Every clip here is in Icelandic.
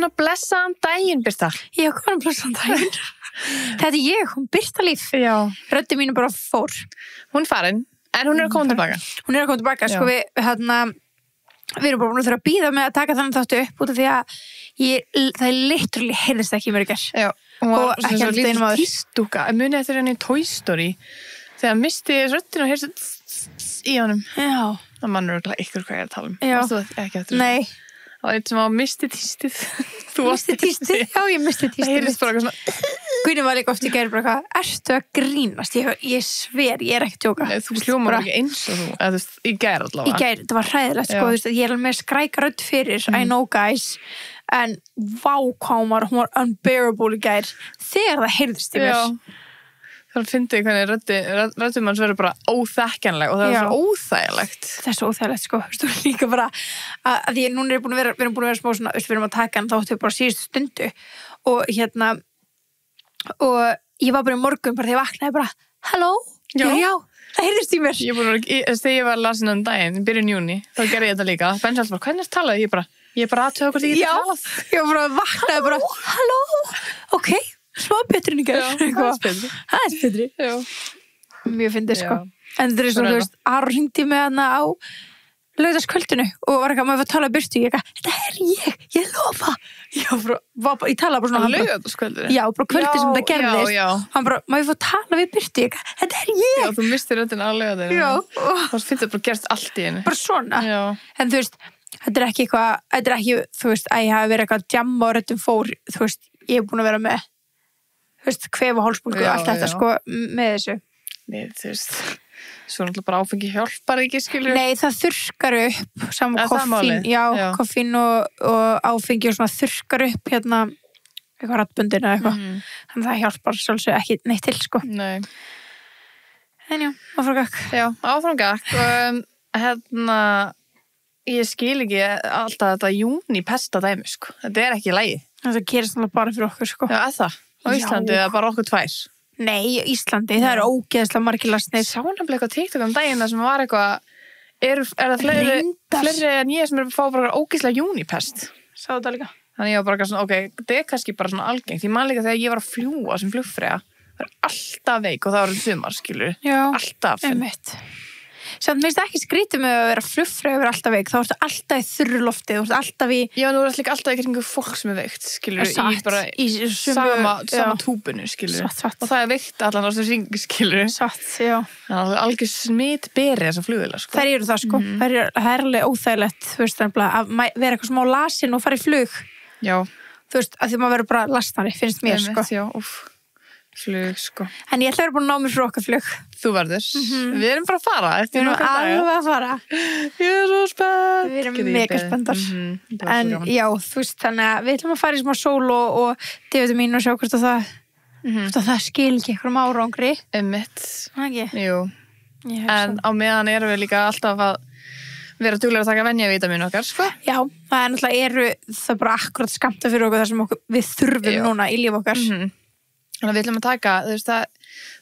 Góðan og blessaðan daginn, Birta. Já, góðan og blessaðan daginn. Þetta ég, hún Birta Líf. Já. Röddin mín bara fór. Hún farin, en hún að koma tilbaka. Hún að koma tilbaka, sko við erum bara búin að þurfa að bíða með að taka þannig þáttu upp út af því að það literally heyrðist ekki í mér í gerð. Já. Og ekki svo alltaf einum áður. Tístúka, munið eftir henni í Toy Story, þegar misti röddina og heyrðist í honum. Já. Það mannur ykkur hvað ég er að tala um. Já. Varstu ekki eftir þessu? Nei. Það var eitt sem misti tístið. Þú misti tístið? Já, ég misti tístið. Það heyrðist bara eitthvað svona. Guðni var líka oft í gær bara eitthvað, ertu að grínast? Ég sver, ég er ekki að djóka. Nei, þú hljómar ekki eins og þú, eða þú veist, í gær allavega. Í gær, það var hræðilegt, sko, þú veist, ég er alveg með skræka rödd fyrir, I know guys, en hún var unbearable í gær, þegar það heyrðist í mér. Já. Það finnst ég hvernig röddum hans verður bara óþekkjanleg og það er svo óþægilegt. Það er svo óþægilegt, sko. Þú veist, líka bara að því núna við erum búin að vera smá svona, við erum að taka hann þáttu bara síðustu stundu og og ég var bara í morgun bara þegar ég vaknaði bara, halló? Já, það heyrðist í mér. Þegar ég var lasin daginn, í byrjun júní, þá gerði ég þetta líka. Benni alltaf bara, hvernig talaði? Ég bara aðtöða hvort ég geti talað. Já, ég bara vaknaði bara, halló? Ok. Smá betri en í gær. Það er betri. Já. Mjög fyndið, sko. En þetta er svona, þú veist, Aron hringdi mig hana á laugardagskvöldinu og var eitthvað, maður var að tala Birtu, ég eitthvað, þetta er ég lofa. Ég talaði bara svona. Á laugardagskvöldinu? Já, bara kvöldi sem þetta gerðist. Já. Hann bara, maður fór að tala við Birtu, ég eitthvað, þetta er ég. Já, þú mistir röddina á laugardaginu. Já. Það finnst þetta bara gerst allt í henni. Bara svona. Já. En þú veist, þetta er ekki, þú veist, að ég hafi verið eitthvað djamma og röddin fór, þú veist, ég hef búin að vera með kvef og hálsbólgu og allt þetta sko með þessu. Nei, þú veist, svo náttúrulega bara áfengi hjálpar ekki, skilur. Nei, það þurrkar upp saman koffín, koffín og áfengi og svona þurrkar upp eitthvað rattbundin eða eitthvað. Þannig að það hjálpar sjálfsög ekki neitt til, sko. Nei. En já, áframgak. Já, áframgak. Ég skil ekki alltaf þetta júnipesta dæmi, sko. Þetta er ekki í lagi. Það gerist náttúrulega bara fyrir okkur, sko. Já, það. Á Íslandi er bara okkur tvær. Nei, Íslandi, það eru ógeðslega margir lasnir. Sá nefnilega eitthvað TikTok daginn sem var eitthvað, er það fleiri en ég sem er að fá bara ógeðslega júnipest? Sá þetta líka. Þannig ég var bara svona, ok, þetta er kannski bara svona algengt. Ég man líka þegar ég var að fljúga sem flugfreyja, það er alltaf veik og það var sumar, skilur. Já, alltaf. Einmitt. Samt minnst ekki skrítið með að vera flugfreyja og vera alltaf veik, þá ertu alltaf í þurru lofti, þú ert alltaf í... Já, nú er líka alltaf í kringu fólk sem er veikt, skilur, í sama túbunu, skilur. Satt. Og það er veikt allan á þessu ringi, skilur. Satt, já. Það er algjör smitberi þessar flugvélar, sko. Það eru það, sko. Það er alveg óþægilegt, þú veist, að vera eitthvað smá lasin og fara í flug. Já. Þú veist, að því maður verður bara lasnari, finnst mér, sko. Já, flug, sko. En ég ætla að vera búin að ná mér fyrir okkar flug. Þú verður. Við erum bara að fara. Við erum alveg að fara. Ég er svo spennt. Við erum mega spenntar. En já, þú veist, þannig að við ætlum að fara í smá sól og D-vitamin mín og sjá hvort að það skil ekki eitthvað árangri. Einmitt. Ekki? Jú. En á meðan erum við líka alltaf að vera duglegir að taka venjavítamín okkar, sko. Já, það er náttúrulega það bara akkurat skammta fyrir okkur þar sem við þurfum núna í líf okkar. Þannig að við ætlum að taka, þú veist,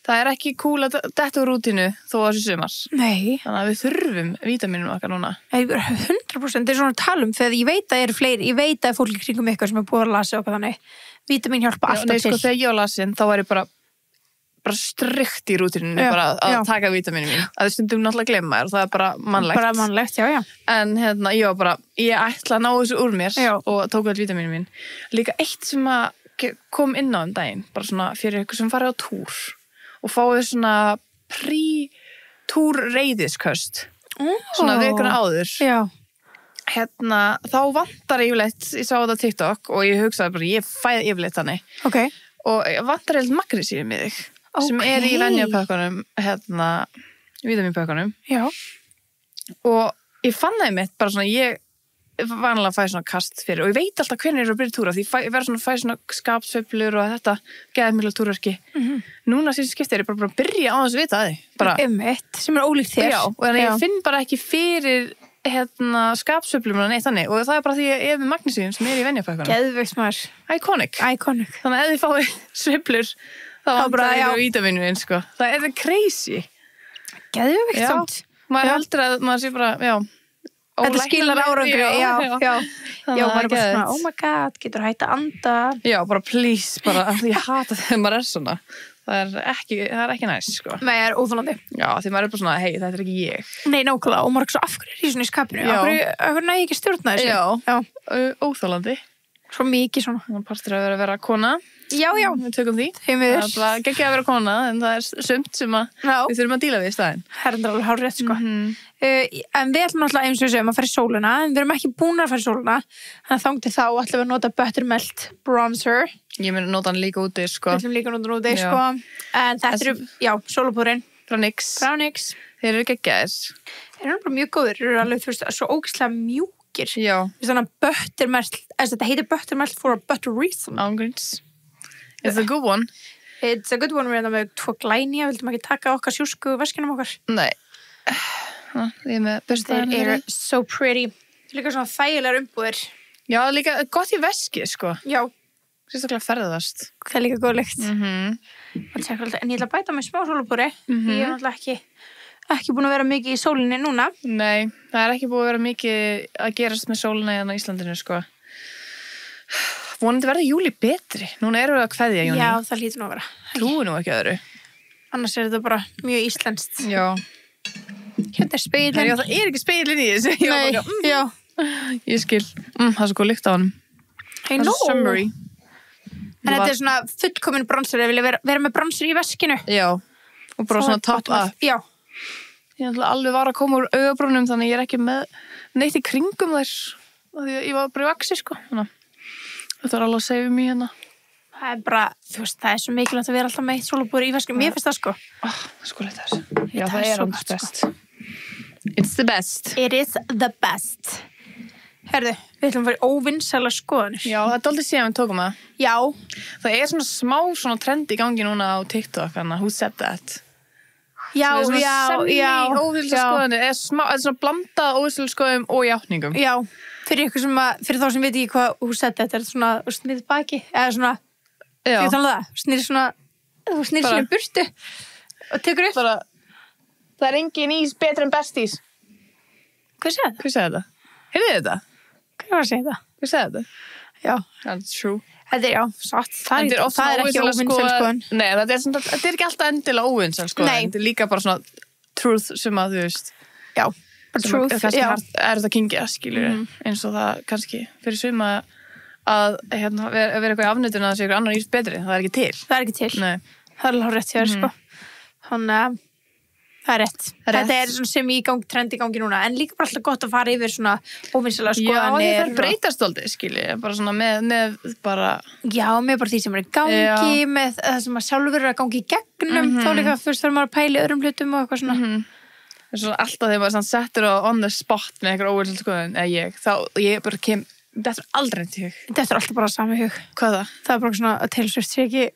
það er ekki cool að detta úr rútínu þó að þessu sumars. Nei. Þannig að við þurfum vítamínum okkar núna. 100%, það er svona að tala um þegar ég veit að eru fleiri, ég veit að fólk kringum ykkur sem er búið að lasa okkur þannig. Vítamín hjálpa alltaf til. Nei, sko, þegar ég var lasin, þá var ég bara strikt í rútíninu bara að taka vítamínum mín. Það er stundum náttúrulega að glemma og það er bara mannlegt. Bara mannlegt, já. En ég ætla að ná þessu úr mér og tók öll vítamínum mín. Líka eitt sem að kom inn á daginn, bara svona fyrir ykkur sem farið á túr og fáið svona túr reyðisköst svona vikuna áður þá vantar yfirleitt, ég sá þetta á TikTok og ég hugsaði bara, ég fæði yfirleitt þannig og vantar yfirleitt magnesíum í þig sem er í venjapökkunum vítamínpökkunum og ég fann það mitt bara svona, ég vanlega að fæ svona kast fyrir og ég veit alltaf hvernig eru að byrja túra því ég verður svona að fæ svona skapsveiflur og þetta geði mikla túrverki núna síðan skipti er ég bara að byrja á þess að vita að því einmitt, sem er ólíkt þér og þannig ég finn bara ekki fyrir skapsveiflum og neitt þannig og það er bara því ég er með magnesíum sem er í venjapökkunum geðveikt maður iconic þannig að ef þið fáið sveiflur þá bara ég á vítaminu sko. Það er crazy geðveikt samt maður heldur að maður sé bara þetta skilar árangri, já. Já, maður bara svona, oh my god, getur hægt að anda. Já, bara please, bara, ég hata þegar maður svona. Það er ekki næs, sko. Nei, það er óþolandi. Já, því maður bara svona, hei, þetta er ekki ég. Nei, nákvæmlega, og maður er svo af hverju í svona í skapinu. Af hverju næði ekki stjórna þessu? Já, óþolandi. Svo mikið svona. Það partur að vera kona. Já, við tökum því. Það er bara ekki að vera kona, en það er sumt sem við þurfum að díla við í staðinn. Það er alveg hárrétt, sko. En við ætlum alltaf eins og við segjum að fara í sólina, en við erum ekki búin að fara í sólina, þannig að þangað til þá ætlum við að nota Buttermelt Bronzer. Ég mun nota hann líka úti, sko. Við ætlum líka að nota hann úti, sko. En þetta eru, sólupúðurinn. Frá NYX. Þeir eru geggjaðir. Þeir eru bara mjög góðir, þeir eru alveg, þú veist, svo ógeðslega mjúkir. Já. Þannig að Buttermelt, þetta heitir Buttermelt for a better reason. Ángríns. It's a good one. It's a good one, við erum með 2 glæni, vildum ekki taka okkar sjúsku veskinum okkar. Nei. Við erum með börstaðar. Þeir eru so pretty. Þeir eru líka svona þægilegar umbúðir. Já, líka gott í veski, sko. Já. Sérstaklega ferðast. Það er líka góð lykt. En ég ætla að bæta með smá sólupúðri. Ég er náttúrulega ekki búin að vera mikið í sólinni núna. Nei, það er ekki búin að vera mikið að gerast með sólina hérna á Íslandinu, sko. Vonandi verður júli betri. Núna erum við að kveðja júni. Já, það lítur nú að vera. Trúi nú ekki öðru. Annars er þetta bara mjög íslenskt. Já. Hérna er speilin. Já, það er ekki speilin í þessu. Nei, já. Ég skil. Það er svo góð lykt á honum. I know. Summery. En þetta er svona fullkomin bronzer. Ég vilja vera með bronzer í veskinu. Já. Og bara svona top up. Já. Ég ætla alveg var að koma úr augabrúnum, þannig ég er ekki með neitt í kringum þær. Því ég var bara í vaxi, sko. Þetta er alveg að segja mér hérna. Það er bara, þú veist, það er svo mikilvægt að vera alltaf með eitt sólupúður í veskinu. Mér finnst það, sko. Sko leitt þess. Já, það er alveg best. It's the best. It is the best. Herðu, við ætlum að fara í óvinsælar skoðanir. Já, það er aldrei síðan við tókum það. Já. Það er svona smá svona trend í gangi núna á TikTok, hana, who said that? Já. Óvinsælar skoðanir, er svona blandað óvinsælar skoðum og játningum. Já. Fyrir þá sem veit ekki hvað hún sett þetta er svona snýrð baki eða svona, fyrir það snýrð svona, þú snýrð svona burtu og tekur upp bara, það er engin ís betur en besties. Hvað segði þetta? Hvað segði þetta? Heyrðu þetta? Hvað var að segja þetta? Hvað segði þetta? Já. That's true. Þetta er, satt. Það er ekki óvinsæl skoðun. Nei, þetta er ekki alltaf endilega óvinsæl skoðun. Nei. Þetta er líka bara svona truth sem að þú veist. Já. Truth, kannski er þetta kingja, skilur eins og það kannski fyrir suma að vera eitthvað í afnutun að það sé eitthvað annar ís betri, það er ekki til. Það er ekki til. Nei. Það er alveg rétt hjá þér, sko. Þannig að það er rétt. Þetta er svona sem trend í gangi núna, en líka bara alltaf gott að fara yfir svona óvinsælar skoðanir. Já, það breytast alltaf, skilur, bara svona með bara... Já, með bara því sem er í gangi, með það sem að sjálfur er að gangi í gegnum, þá líka fyrst þarf maður að pæla öðrum hlutum og eitthvað svona. Alltaf þegar maður settur on the spot með eitthvað óvinsæl skoðun, þá ég bara þetta er aldrei til hug. Þetta er alltaf bara sami hug. Hvað það? Það er bara svona að Taylor Swift sé ekki...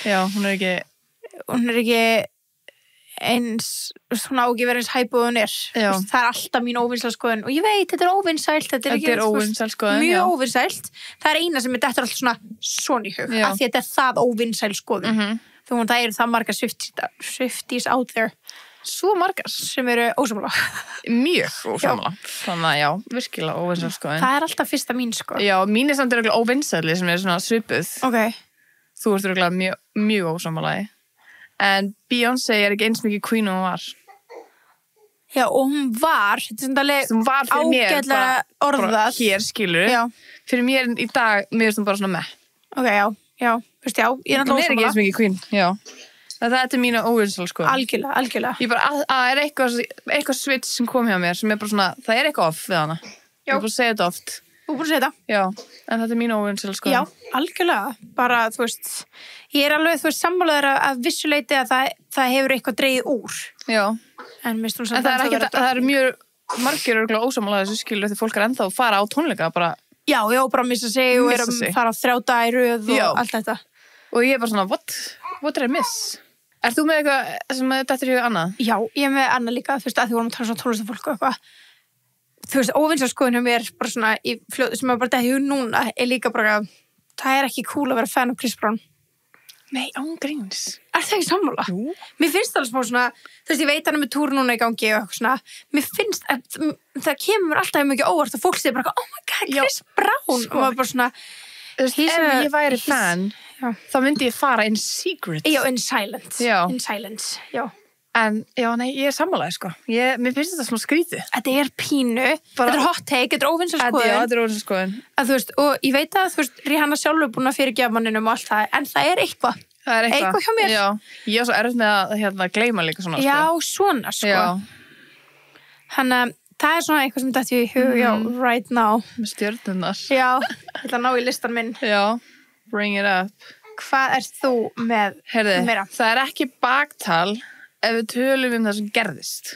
Já, hún er ekki eins, hún á ekki verið eins hæp og hún er. Það er alltaf mín óvinsæl skoðun og ég veit, þetta er óvinsælt. Þetta er óvinsæl skoðun, mjög óvinsælt. Það er eina sem þetta er alltaf svona í hug, af því þetta er það óvinsæl skoðun. Þú það eru það margar Swifties out there. Svo margar sem eru ósammála. Mjög ósammála. Þannig að já, virkilega óvinsæl skoðun. Það er alltaf fyrsta mín, sko. Já, mín er samt óvinsæli sem er svona svipuð. Ok. Þú ert örugglega mjög ósammálaði. En Beyoncé er ekki eins mikið queen og hún var. Já, og hún var, þetta er svona ágætlega orðað. Hér, skilur. Já. Fyrir mér í dag, mér finnst hún bara svona með. Ok, já. Veist, já, ég er náttúrulega ósammála. Hún er ekki eins mikið queen, já. Það er mínu óvinsæl skoðun. Algjörlega. Ég bara, er eitthvað switch sem kom hjá mér sem er bara svona, það er eitthvað off við hana. Ég er bara að segja þetta oft. Þú er bara að segja þetta? Já, en þetta er mínu óvinsæl skoðun. Já, algjörlega. Bara, þú veist, ég er alveg, sammálaður að vissuleiti að það hefur eitthvað dregið úr. Já. En það er mjög margir örugglega ósammála þessu, skilur, því fólk er ennþá að fara á tónleika bara. Já, bara missa sig og er að fara á 3 daga í röð og allt þetta. Og ég er bara svona, what did I miss? Ert þú með eitthvað sem þetta er í annað? Já, ég er með annað líka, þú veist, að því vorum að tala svona tónlistafólk og eitthvað. Þú veist, óvinsæl skoðun hjá mér bara svona í fljóðu sem er bara þetta í hug núna er líka bara, það er ekki cool að vera fan af Chris Brown. Nei, ángríns. Er það ekki sammála? Jú. Mér finnst alveg smá svona, þú veist, ég veit hann með túr núna í gangi og eitthvað svona, mér finnst, það kemur mér alltaf mikið óvart og fólk segir bara, oh my god, Chris Brown, og maður bara svona, ef ég væri fan, þá myndi ég fara in secret. Já, in silence, já. In silence, já. En, já, nei, ég sammálaði, sko. Mér finnst þetta svona skrítið. Þetta pínu, þetta hot take, þetta óvinnsalskoðun. Já, þetta óvinnsalskoðun. Að þú veist, og ég veit að, þú veist, Rihanna sjálfur búin að fyrirgefa manninum og allt það, en það eitthvað. Það eitthvað hjá mér. Já, ég er svo erfitt með að gleyma líka svona, sko. Já, svona, sko. Já. Þannig að það er svona eitthvað sem þetta ég hug, já, right now. Með stjörnurnar. Já, ég ætla að ná í listan minn. Já, bring it up. Hvað ert þú með meira? Það ekki baktal ef við tölum það sem gerðist.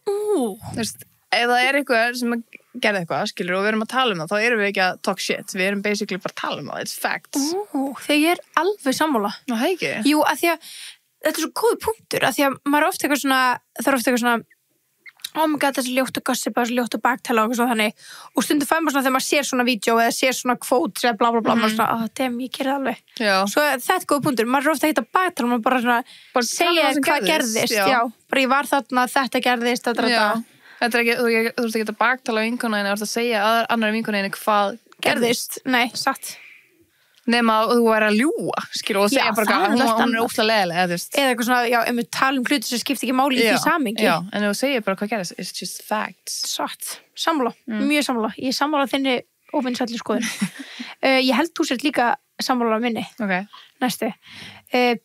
Þú veist, ef það eitthvað sem gerði eitthvað, skilur, og við erum að tala það, þá erum við ekki að talk shit. Við erum basically bara að tala það, it's facts. Þegar ég er alveg sammála. Ná, það ekki? Jú, að því að þetta er svo góð punktur, að því að maður er ofta eitthvað svona, það er ofta eitthvað svona, oh my god, þessi ljótt og gossip, þessi ljótt og baktala og svona þannig, og stundum fær maður svona þegar maður sér svona vídeo eða sér svona quotes eða bla bla bla, maður svona, damn, ég gerði alveg. Já. Svo þetta er góð punktur, maður er ofta ekkert að baktala, maður bara svona segja hvað gerðist, já. Bara ég var þarna, þetta gerðist, þetta. Þetta ekki, þú veist ekki að baktala vinkonæðinu, þú veist að segja annari vinkonæðinu hvað gerðist. Nei, satt. Nema að þú væri að ljúga, skilur, og segja bara að hún er óslega leðilega, þú veist. Eða eitthvað svona, já, við tala hluti sem skiptir ekki máli í því samingi. Já, en þú segir bara hvað gerðist, it's just facts. Satt, sammála, mjög sammála. Ég sammála þinni óvinnsalli skoðun. Ég held þú sért líka sammála minni. Ok. Næstu.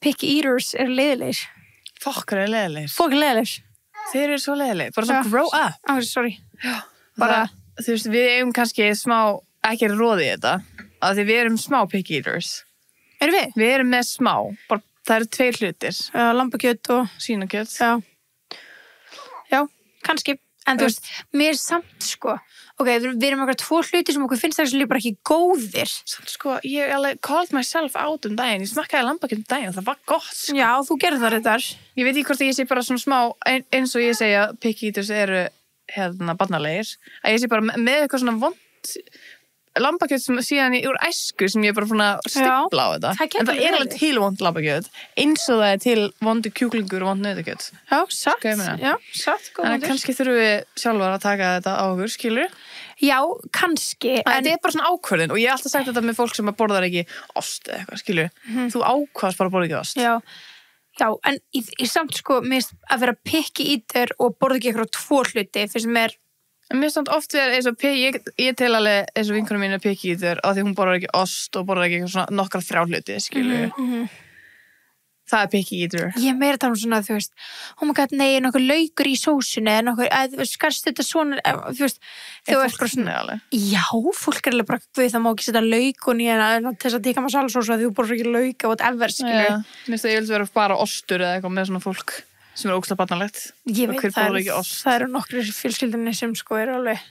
Picky eaters eru leiðilegir. Fokkar eru leiðilegir. Fokkar leiðilegir. Þeir eru svo leiðilegir, bara svona grow up. Sorry. Já. Bara, þú veist, við eigum kannski smá, ekki róði í þetta. Að því við erum smá picky eaters. Erum við? Við erum með smá. Bara, það eru 2 hlutir. Lambakjöt og svínakjöt. Já, kannski. En þú veist, mér er samt, sko. Ok, við erum okkur 2 hlutir sem okkur finnst það bara ekki góðir. Samt, sko, ég alveg called myself out daginn. Ég smakkaði lambakjöt daginn og það var gott, sko. Já, þú gerði það reyndar. Ég veit ekki hvort ég sé bara svona smá, eins og ég segja picky eaters eru, barnalegir. Að ég sé bara með eitthvað svona vont lambakjöt sem síðan úr æsku sem ég bara svona stipla á þetta. En það er alveg til vond lambakjöt eins og það er til vondi kjúklingur og vond nautakjöt. Já, satt. Já, satt. En kannski þurfum við sjálfar að taka þetta á okkur, skilur? Já, kannski. En þetta er bara svona ákvörðin og ég hef alltaf sagt þetta með fólk sem borðar ekki ost eða eitthvað, skilur? Þú ákvaðast bara að borða ekki ost. Já, en í samt sko, mér finnst að vera picky eater og borða ekki eitthvað 2 hluti finnst mér. En mér finnst oft verið eins og ég tel alveg eins og vinkonum mín er picky eater af því hún borðar ekki ost og borðar ekki svona nokkra 3 hluti, skilur. Það er picky eater. Ég meira tala svona, þú veist, oh my god, nei, nokkuð laukur í sósunni eða nokkuð, skarst þetta svona, þú veist, þú veist bara svona, já, fólk alveg bara, það má ekki setja laukun í hana til þess að tíka masalasósu að þú borðar ekki lauka og whatever, skilur. Mér finnst það ég vil vera bara ostur eða eitthvað með svona fólk sem er ógeðslega barnalegt. Ég veit það eru nokkru fjölskyldunni sem sko eru alveg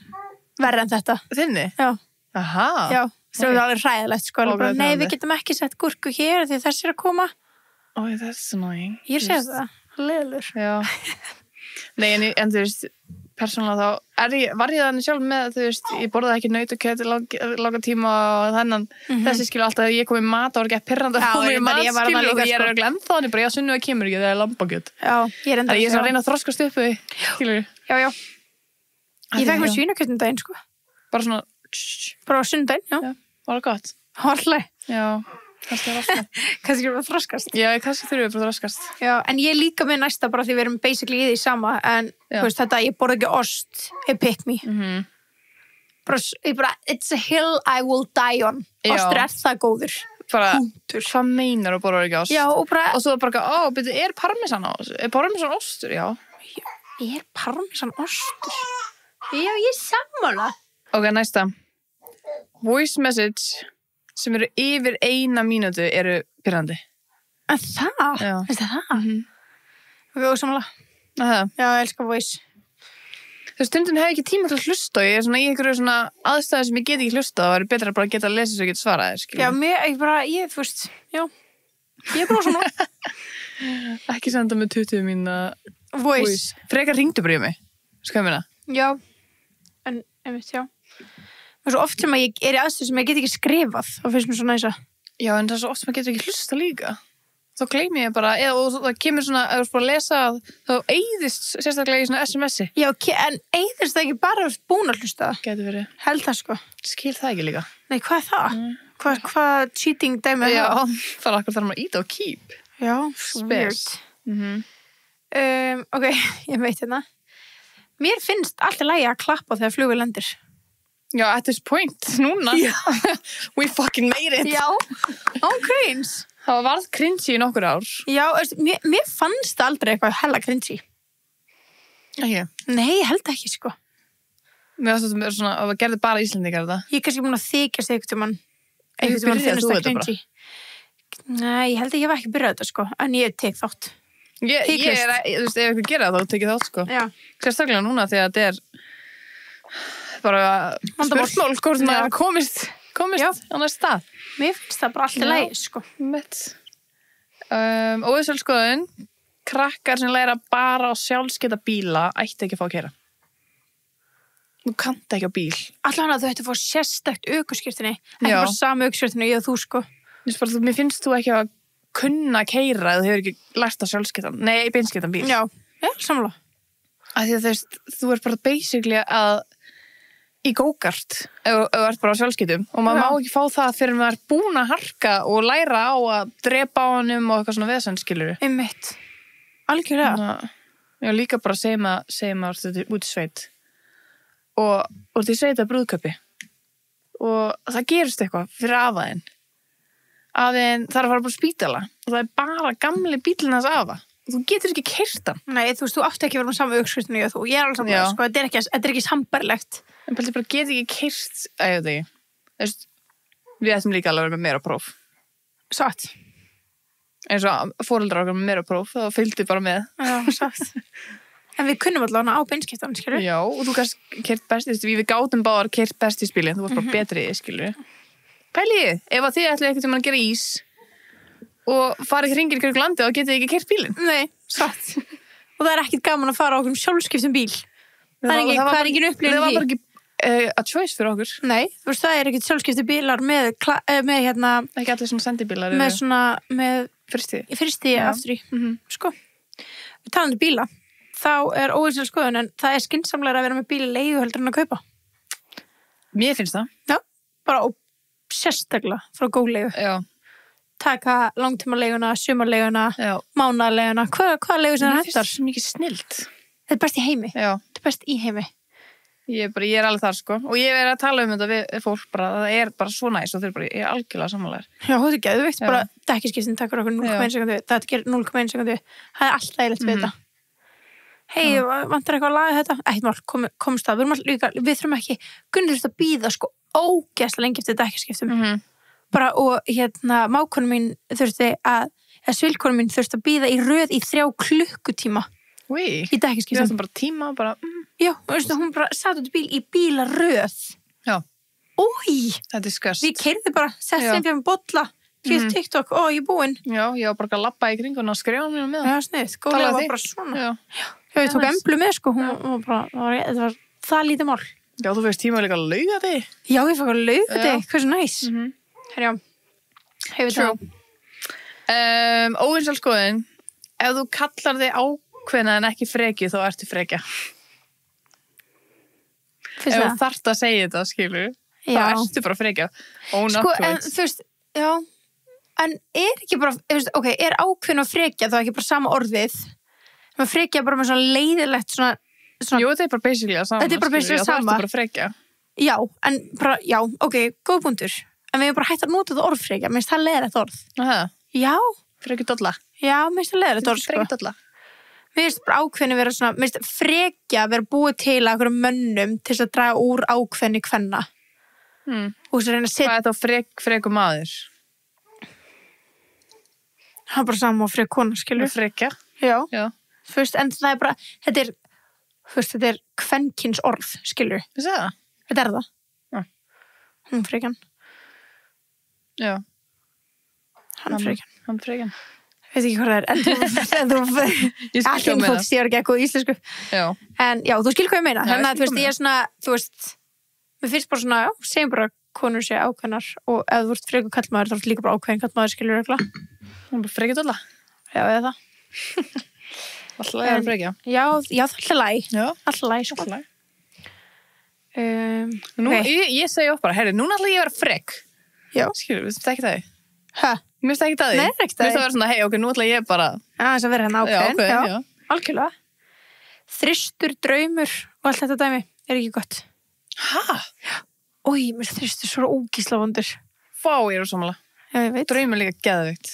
verri en þetta. Þinni? Já. Aha. Já, það er alveg hræðilegt sko. Bara, nei, við getum ekki sett gúrku hér því þessi er að koma. Oh, that's annoying. Ég sé það. Leðlur. Já. Nei, en þú veist, persónulega þá var ég þannig sjálf með, þú veist, ég borðaði ekki nautakjöt langa tíma og þennan þessi skilu alltaf að ég kom í mat og var ekki að pirranda að koma í mat skilu og ég er að glemta þannig bara, já, Sunniva kemur ekki þegar það er lambakjöt. Já, ég er enda. Ég er að reyna að þroskast upp því, skilu. Já. Ég fekk mér svínakjöt daginn, sko. Bara svona, bara á sunnudaginn, já. Var það gott? Hálfleg. Já. Kannski erum við að þroskast. Já, kannski þurfum við að þroskast. Já, en ég líka með næsta bara því við erum basically í því sama en þú veist þetta, ég borða ekki ost it pick me bara, it's a hill I will die on. Ostur er það góður bara, hvað meinar og borða ekki ost? Já, og svo bara, betur, er parmesan ostur? Já. Er parmesan ostur? Já, ég er sammála. Ok, næsta voice message sem eru yfir 1 mínútu eru pirrandi. En það? Já. Veist það? Ok, ósamlega. Já, ég elskar voice. Þú stundum hef ekki tíma til að hlusta og ég er svona í einhverju svona aðstæði sem ég get ekki hlusta og það er betra bara að geta að lesa svo ég get svaraði, skilja. Já, ég, þú veist, já. Ég er bara svona. Ekki senda með 20 mína voice. Frekar hringdu bara í mig. Sko ég meina. Já. En veit, já. Og svo oft sem að ég er í aðstöðu sem ég get ekki skrifað og finnst mér svo næsa. Já, en það er svo oft sem maður getur ekki hlusta líka. Þá gleymi ég bara, og það kemur svona, ef þú ert bara að lesa, þá eyðist sérstaklega í svona SMS-i. Já, en eyðist það ekki bara búin að hlusta? Getur verið. Held það sko. Skil það ekki líka. Nei, hvað er það? Hvað cheating dæmi er það? Já, það er akkur þarf maður að íta og keep. Já, weird. Ok, ég veit hérna. Mér finnst alltaf lægi að klappa þegar flugvél lendir. Já, at this point, núna. We fucking made it. Já, on cringe. Það varð cringy í nokkur ár. Já, mér fannst það aldrei eitthvað hella cringy. Ekki? Nei, ég held ekki, sko. Mér finnst þetta svona, að það gerði bara Íslendingar þetta. Ég er kannski búin að þykjast einhvern tímann finnst það cringy. Nei, ég held að ég var ekki byrjað þetta, sko. En ég tek þátt. Ég er, þú veist, ef ég ekki gera það, þá tekið þátt, sko. Já. Sérstaklega núna þegar þetta er bara spurmál, hvort maður komist á næst stað. Mér finnst það bara alltaf lægi, sko. Óvisvöldskoðun, krakkar sem læra bara á sjálfskeyta bíla ætti ekki að fá að keyra. Þú kannt ekki á bíl. Allan að þau ætti að fá sérstakt ökuskírteini. Ekki bara sama ökuskírteini, ég og þú, sko. Mér finnst þú ekki að kunna keyra eða þú hefur ekki lært á sjálfskeytan. Nei, beinskeytan bíl. Já, sammála. Af því að þú ert bara basically að í go-kart ef þú ert bara á sjálfskeytum og maður má ekki fá það fyrir maður er búin að harka og læra á að drepa á honum og eitthvað svona veðsennskilur. Einmitt. Algjörlega. Já, líka bara segja maður þetta út í sveit og því sveit að brúðköpi og það gerist eitthvað fyrir afaðinn þarf að fara bara á spítala og það er bara gamli bílinn hans afa og þú getur ekki keyrt hann. Nei, þú veist, þú átti ekki að vera með sama ökuskírteini og þú. Ég er alveg saman, sko, þetta er ekki sambærilegt. En Paldi bara getur ekki keyrt við ættum líka alveg að vera með meira próf. Satt. Eins og foreldrar okkar með meira próf, þá fylgdu bara með. Já, satt. En við kunnum allavega á beinskeyttan, skilur. Já, og þú kannski keyrt best, við gátum báðar keyrt best í spilin, þú varst bara betri í, skilur. Pælið, ef að þið ætlaði eitthvað til að gera ís og farið hringir í hverju landi þá getið þið ekki keyrt bílinn. Nei, satt. Og það er ekkert gaman að fara á okkur sjálfskiptum bíl. Það er engin upplifun í því. Það var bara ekki a choice fyrir okkur. Nei, þú veist, það er ekkert sjálfskipti bílar með hérna ekki allir svona sendibílar með svona, með fyrstíð aftur í sko, við talandi bíla þá er óvissulega skoðun en það er skynsamlega að vera með bíla leigu heldur en að kaupa. Mér finnst það. Já, bara sérstaklega frá góðleigu. Já. Taka langtímaleguna, sumarleguna, mánaðarleguna, hvaða leigu sem það hentar. Mér finnst það svo mikið snillt. Þetta er best í heimi. Já. Þetta er best í heimi. Ég er alveg þar, sko. Og ég er að tala um þetta við fólk bara, það er bara svo næs og ég er algjörlega sammálaður. Já, þú veit ekki, þú veist bara, dekkiskiptin takkar okkur 0,1 sekundu, þetta gerir 0,1 sekundu, það er alltaf eiginlegt við þetta. Hei, vantar eitthvað að laga þetta? Ekkert mál, komst það, við þurfum ekki, Gunni þurft að bíða, sko, ógeðslega lengi eftir dekkiskiptum. Bara, og mákonum mín svilkonum mín þurft að bíða í röð í 3 klukkutíma. Í dekkiskiptum. Við ættum bara tíma og bara... Já, veistu, hún bara satt út í bílaröð. Já. Új! Það er disgust. Við keyrðum bara, settum fyrir bolla, fyrir TikTok, ég er búinn. Já, ég var bara að labba í kringun og skrifa mér með það. Já, snið, góðlega var bara svona. Já, ég tók Emblu með, sko, hún bara, það var það lítið mál. Já, þú veist tíma líka að lauga þig. Já, ég fæk að lauga þig, hversu næs. Herjá, hefur það. Óvinsælskoðin, ef þú kallar þig ákveðna en ekki frekju, þá ertu frekja. Ef þú þarft að segja þetta, skilur, þá ertu bara frekja. Sko, en þú veist, já, en er ekki bara, ok, er ákveðin og frekja þá ekki bara sama orðið? Men frekja bara með svona leiðilegt svona... Jú, þetta er bara basically að sama. Þetta er bara basically að sama. Það ertu bara frekja. Já, en bara, já, ok, góð punktur. En við erum bara hægt að nota þetta orð frekja, minnst það leiðilegt orð. Já. Frekjudolla. Já, minnst það leiðilegt orð, sko. Frekjudolla. Mér finnst bara ákveðni vera svona, mér finnst frekja vera búið til að einhverjum mönnum til þess að draga úr ákveðni kvenna. Og þess að reyna að setja... Hvað er þá freku maður? Það er bara sama á frek kona, skilur. Frekja? Já. Fyrst, en það er bara, þetta er kvenkins orð, skilur. Það? Þetta er það. Já. Hún frekjan. Já. Hann frekjan. Ég veit ekki hvað það er, allir fólk stjórn ekki eitthvað íslensku. Já. En já, þú skil hvað ég meina. Þannig að, þú veist, ég er svona, þú veist, mér finnst bara svona, segjum bara konur sé ákveðnar og ef þú ert frekar kallmaður þá ert líka bara ákveðin kallmaður skilur regla. Það bara frekið alla. Já, eða það. Alltaf er að frekja. Já, það er alltaf læg. Já. Alltaf læg, sko. Alltaf læg. Ég segi upp bara, herri, núna ætla ég að vera frekk. Já. Skilur, við finnst ekki það. Hæ? Mér finnst ekki það. Nei, ekki það. Mér finnst að vera svona, hei, ok, nú ætla ég bara. Já, þess að vera hérna ákveðin. Já. Algjörlega. Þristur, draumur og allt þetta dæmi er ekki gott. Hæ? Ói, mér þristur svo ógísla vondur. Fá, ég er sammála. Já, ég veit. Draumur líka geðveikt.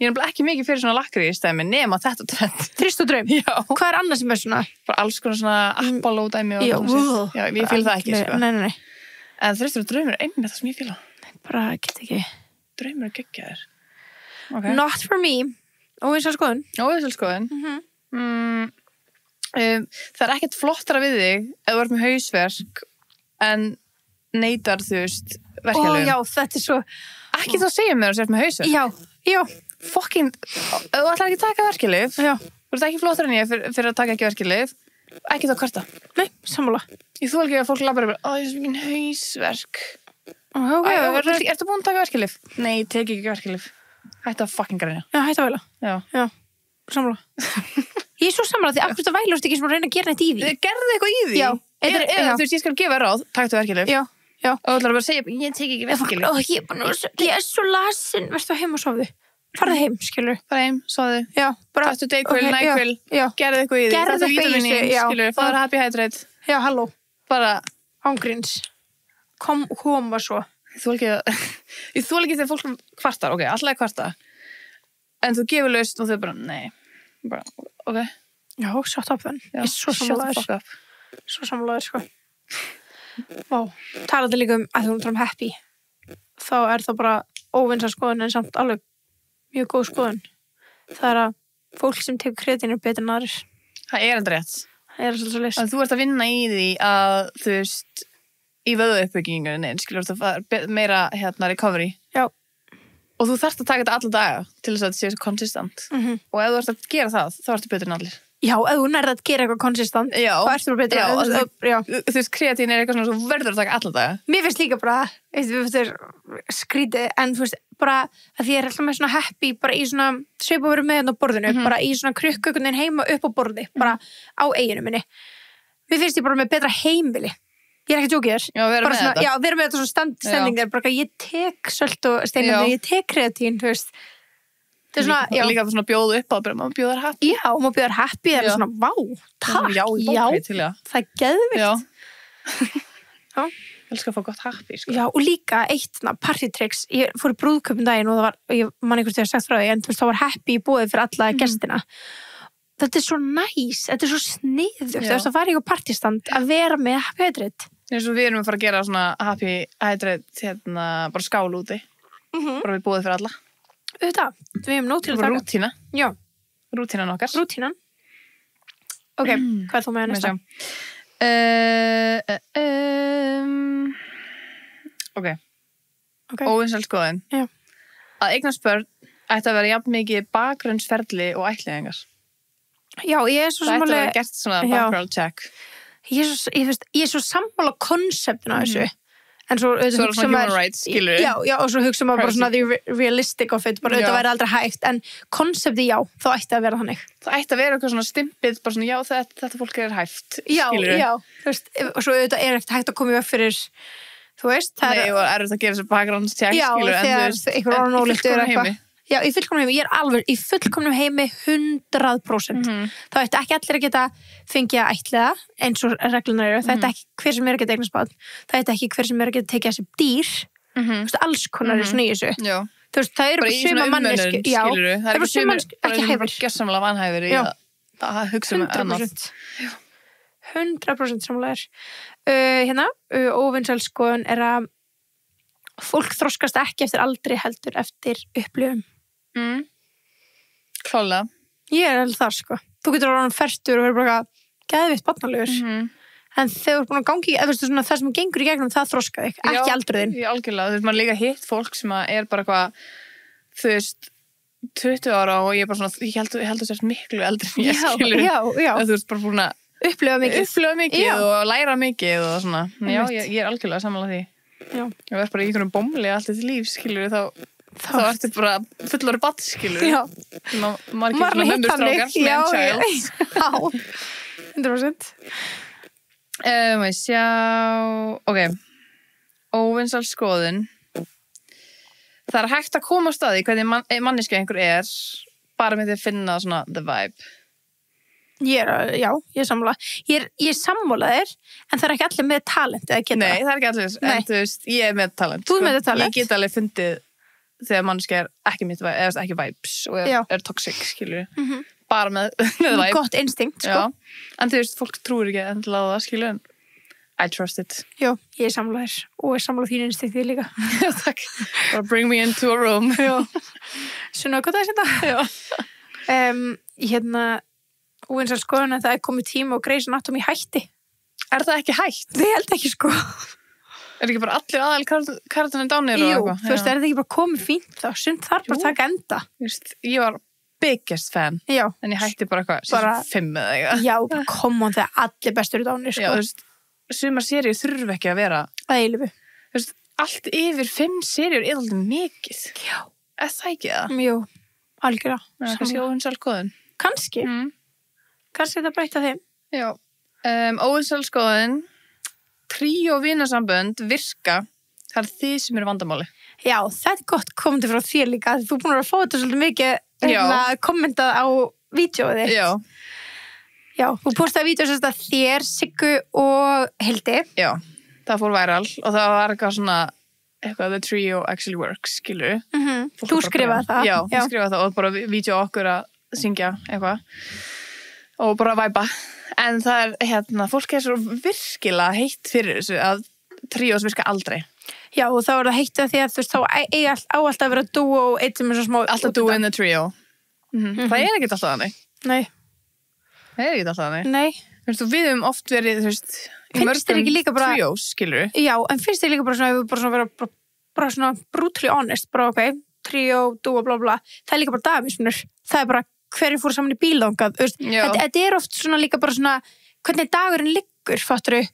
Ég er ekki mikið fyrir svona lakrísdæmi nema þetta tvend. Þrist og draum? Já. Hvað er annað sem er svona? Bara alls konar svona appalódæmi og já, ég fíl það ekki, sko. Nei. En þristur og draumur er einmitt það sem ég fíla. Bara get ekki. Draumur er geggjaður. Okay. Not for me. Óvinsal skoðun. Óvinsal skoðun. Það er ekkert flottara við þig ef þú ert með hausverk en neitar, þú veist, verkefliðum. Já, þetta er svo... Ekki þá segja mér að þú ert með hausverk. Já. Fucking, ef þú ætlar ekki að taka verkeflið, þú ert ekki flottar en ég fyrir að taka ekki verkeflið, ekki þá kvarta. Nei, sammála. Ég þú ekki að fólk labbar yfir, ég er svo mikið hausverk. Ertu búin að taka verkeflið? Nei, ég teki ekki verkeflið. Hætti að fucking græna. Já, hætti að væla. Já, sammála. Ég er svo sammála því akkur þetta vælust ekki sem að reyna að gera neitt í því. Gerðu eitthvað í því? Já. Eða þú veist, ég skal gefa ráð, taktu verkeflið. Já. Og þú ætlar bara að segja, ég teki ekki verkeflið. Ég er svo lasin, verður heim og sofðu. Farðu heim, skilur. Farðu heim, sofðu. Já, bara. Taktu dayquil, næquil. Gerðu eitthvað í því. Gerðu eitthvað í því, já. Skilur, fáður happy hydrate. Já, halló. Bara. Ángríns. Koma svo. Ég þoli ekki þegar fólk kvartar, ok, alltaf kvarta. En þú gefur laust og þau bara, nei. Bara, ok. Já, shut up then. Ég er svo sammálaður. Svo sammálaður, sko. Vá, talaðu líka að þú erum happy. Þá er það bara óvinsal skoðun en samt alveg mjög góð skoðun. Það er að fólk sem tekur kreditinn er betur en aðrir. Það er enda rétt. Það er svolítið svo list. Þú ert að vinna í því að, þú veist, í vöðuuppbyggingunni, skilur þú meira recovery. Já. Og þú þarft að taka þetta alla daga til þess að þetta sé svo konsistent. Og ef þú ert að gera það, þá ertu betur en allir. Já, ef þú nærði að gera eitthvað konsistent, þá ertu bara betur. Þú veist, kreatín er eitthvað svona sem verður að taka alla daga. Mér finnst líka bara, þetta er skrítið, en þú veist, bara að því ég er alltaf með svona happy, bara í svona sveipa verið með hérna á borðinu, bara í svona krukkugunin heima upp á borði, bara á eiginu minni. Mér finnst ég bara með betra heimili. Ég er ekki að djóka þér. Já, vera með þetta. Já, vera með þetta svona standing þér, bara ég tek sölt og steinandi, ég tek kreatín, þú veist. Það er svona, líka svona bjóðu upp á, maður bjóðar happy. Já, maður bjóðar happy, það er svona, vá, takk, já, það er geðvikt. Já. Ég elskar að fá gott happy, sko. Já, og líka eitt partytricks, ég fór í brúðkaupin daginn og það var, ég man einhvers þegar sagt frá því, en þú veist, það var happy í búið fyrir alla gestina. Þetta er svo næs, þetta er svo sniðugt, þú veist, að fara í eitthvað partystand að vera með happy hydrate. Eins og við erum að fara að gera svona happy hydrate, bara skál úti, bara við búið fyrir alla. Þetta, við hefum nóg til að taka. Rútína. Já. Rútínan okkar. Rútínan. Ok, hvað er þú með næsta? Ok. Óvinsæl skoðun. Já. Að eignast börn ætti að vera jafn mikið bakgrunnsferli og ættleiðingar. Já, ég er svo sammála. Það ætti að vera gert svona background check. Ég er svo sammála konseptinu af þessu. En svo svona human rights, skilur við. Já, og svo hugsa maður bara svona the realistic of it, bara auðvitað væri aldrei hægt, en konsepti já, þá ætti að vera þannig. Það ætti að vera eitthvað svona stimpið, bara svona já, þetta fólk er hægt, skilur við. Já, þú veist, og svo auðvitað er ekkert hægt að koma upp fyrir, þú veist. Nei, og er þetta að gera þessu background check, skilur við, en þú veist, í fullkomnum heimi. Já, í fullkomnum heimi, ég er alveg í fullkomnum heimi 100%. Það ætti ekki allir að geta fengið að ættleiða eins og reglunar eru. Það ætti ekki hver sem er að geta eignast barn. Það ætti ekki hver sem er að geta tekið þessi dýr. Þú veist, alls konar er svona í þessu. Já. Þú veist, það eru bara suma manneski. Já, það eru bara suma manneski ekki hæfir. Það er gjössamlega vanhæfir í að hugsa með annað. 100% samlegar. Hérna, óvinsæl skoðun er að fólk þroskast ekki eftir aldri heldur eftir upplifun. Klálega. Ég er alveg þar, sko. Þú getur að vera ferstur og vera bara geðvitt barnalegur. En þegar þú ert búin að gangi, eða svona, það sem gengur í gegnum, það þroska þig, ekki aldriðin. Já, algjörlega. Þú veist, maður líka hitt fólk sem er bara eitthvað, þú veist, 20 ára og ég er bara svona, ég held að sérst miklu eldri en ég, skilur. Já. Þú veist, bara búin að upplifa mikið og læra mikið og svona. Já, ég er algjörlega sammála því. Já. Ef þú ert bara í einhvern bomli allt þetta líf, skilur þá ertu bara fullorðið barn, skilur. Já. Margir svona mömmustrákar, man-child. Já, 100%. Við sjá, ok, óvinsæl skoðun. Það hægt að koma á staði hvernig manneskja einhver bara með því að finna svona the vibe. Ég er sammála. Ég er sammála þér, en það er ekki allir með talent eða geta. Nei, það er ekki allir, en þú veist, ég er með talent. Þú er með talent. Ég get alveg fundið þegar manneskja ekki mitt, eða ekki vibes og er toxic, skilur. Bara með vibe. Gott instinkt, sko. Já, en þú veist, fólk trúir ekki endilega á það, skilur, en I trust it. Já, ég er sammála þér og er sammála þín instinkti líka. Já, takk. Bara bring me into a room. Já. Svona, hvað það er þetta? Já. Óvinsæl skoðun að það er komið tíma og Grey's Anatomy hætti. Er það ekki hætt? Ég held ekki, sko. Er ekki bara allir aðal karakterinn dánir og Jú, eitthvað? þú veist, er það ekki bara komið fínt þá? Sumt þarf bara að taka enda. Ég var biggest fan. Já. En ég hætti bara eitthvað, season 5 eða eitthvað. Já, come on, það er allir bestur dánir, sko. Já, þú veist, sumar seríur þurfa ekki að vera að eilífu. Þú veist, allt yfir 5 seríur er alltaf mikið. Já. Er það ekki það? Jú, algjörlega. Kannski óvinsæl skoðun. Kannski. Kannski þetta breyta þeim. Já. Óvinsæl skoðun, tríó vinasambönd virka, það er þið sem eru vandamáli. Já, þetta er gott komandi frá þér líka. Þú er búin að fá þetta svolítið mikið kommentað á vídeóið þitt. Já. Já, þú postaði vídeó sem þetta þér, Siggu og Hildi. Já, það fór viral og það var eitthvað svona the trio actually works, skilur. Þú skrifaði það. Já, ég skrifaði það og bara vídeó okkur að syngja eitthvað og bara væpa. En það er, fólk er svo virkilega heitt fyrir þessu að tríós virka aldrei. Já, og þá er það heitt af því að þú veist, þá á alltaf að vera dúo og eitt sem er svo smá... Alltaf dúo in the trio. Það er ekkert alltaf þannig. Nei. Það er ekkert alltaf þannig. Nei. Þú veist, við höfum oft verið, þú veist, í mörgum tríós, skilur við. Já, en finnst þér líka bara svona, bara svona vera bara svona brutally honest, bara ok, tríó, dúo, bla bla, það er líka bara dagamismunur. Það er bara hverju fór saman í bílangað, þetta er oft svona líka bara svona, hvernig dagurinn liggur, fattur þau?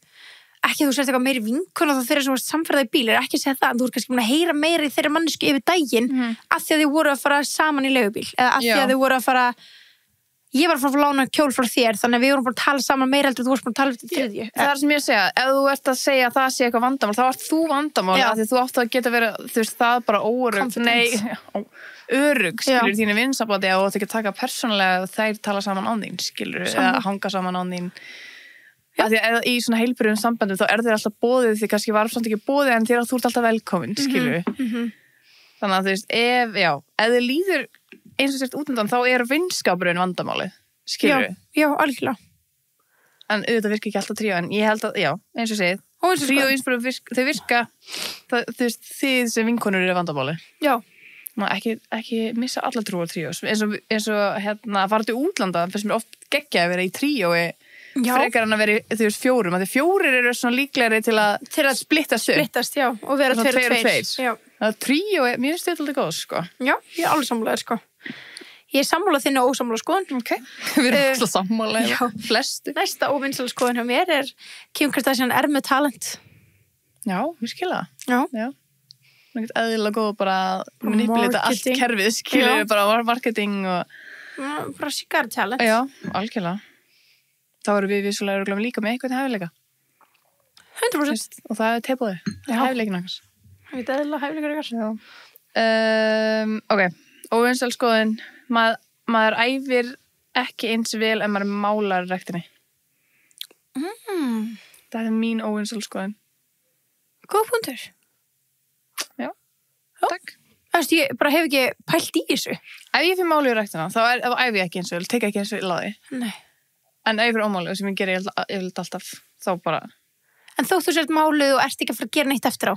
Ekki þú sérst eitthvað meiri vinkun og þá þeirra sem var samferðað í bíl er ekki að segja það, en þú er kannski búin að heyra meira í þeirra mannesku yfir daginn af því að þið voru að fara saman í leigubíl eða af því að þið voru að fara ég var að fara að lána kjól frá þér þannig að við vorum bara að tala saman meira heldur þú varst bara að tala eftir þriðju. Það er sem ég að segja, ef þú ert að segja að það sé eitthvað vandamál, þá ert þú vandamál af því þú átt að geta verið, þú veist, það bara örugg, skilur þínu vinsabati og þú ekki taka persónulega þær tala saman á þín, skilur, eða hanga saman á þín. Af því að í svona heilbrigðum sambandi þá þér alltaf boðið því kannski var samt ekki boðið en þú ert alltaf velkomin, skilur. Þannig að þú veist, ef þið líður eins og sért útundan þá er vinskapurinn vandamálið, skilur. Já, algjörlega. En auðvitað virka ekki alltaf tríó, en ég held að, eins og segið, tríó þau virka, þú veist, þið sem vinkonur eru vandamálið. Já. Ekki missa alla trú á tríós, eins og fara til útlanda, þess að mér oft geggja að vera í tríói, frekar en að vera í, þú veist, fjórum, að því fjórir eru svona líklegri til að splittast upp. Splittast, já, og vera 2 og 2. Það tríói, mér finnst þetta alltaf góð, sko. Já, ég er alveg sammálaður, sko. Ég er sammála þinn og ósammála skoðun. Ok, við erum alltaf sammála, flestu. Næsta óvinnslega skoðun hjá mér er Kim Kardashian með talent. Já, virkilega. Já. Það er ekkert eðlilega góð bara að manipulita allt kerfið, skilur bara marketing og... Bara she talent. Já, algjörlega. Þá erum við vissulega líka með eitthvað hæfileika. 100%. Og það er tilbúið. Það er hæfileikin okkar. Það er eðlilega hæfileikar okkar. Ok, óvinsæl skoðun. Maður æfir ekki eins vel en maður málar rektinni. Það er mín óvinsæl skoðun. Góð punktur. Já, takk. Þú veist, ég bara hef ekki pælt í þessu. Ef ég fyrir máli í rektina, þá æfi ég ekki eins vel, teka ekki eins vel á því. Nei. En ef ég fyrir ómáli, sem ég geri yfirleitt alltaf, þá bara... En þótt þú sért málið og ert ekki að fara að gera neitt eftir á?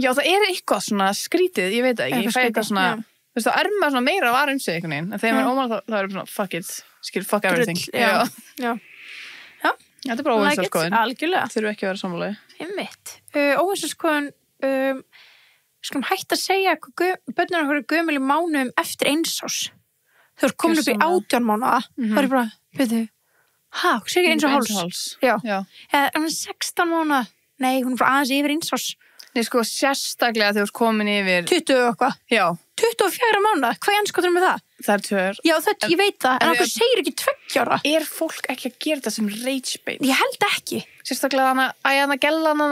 Já, það er eitthvað svona skrítið, ég veit ekki, ég fæ eitthvað svona... Þú veist, þá er maður svona meira að vara sig einhvern veginn, en þegar maður er ómáli, þá er svona fuck it, fuck everything. Já. Þetta er bara óvinsæl skoðun. Algjörlega. Þurfu ekki að vera sammálaði. Einmitt. Óvinsæl skoðun, skulum hægt að segja börnur okkur er gömul í mánuðum eftir 1 árs. Þau eru komin upp í 18 mánuða. Það er bara, veitu, hvað sé ekki 1,5 árs? Já. Eða 16 mánuða. Nei, hún er bara aðeins yfir 1 árs. Nei, sko, sérstaklega þegar þú ert komin yfir 20 og eitthvað. Já. 24 mánuð, hvað anskotar með það? Það er 2. Já, ég veit það, en okkur segir ekki 2 ára. Er fólk ekki að gera þetta sem rage bait? Ég held ekki. Sérstaklega hana gellan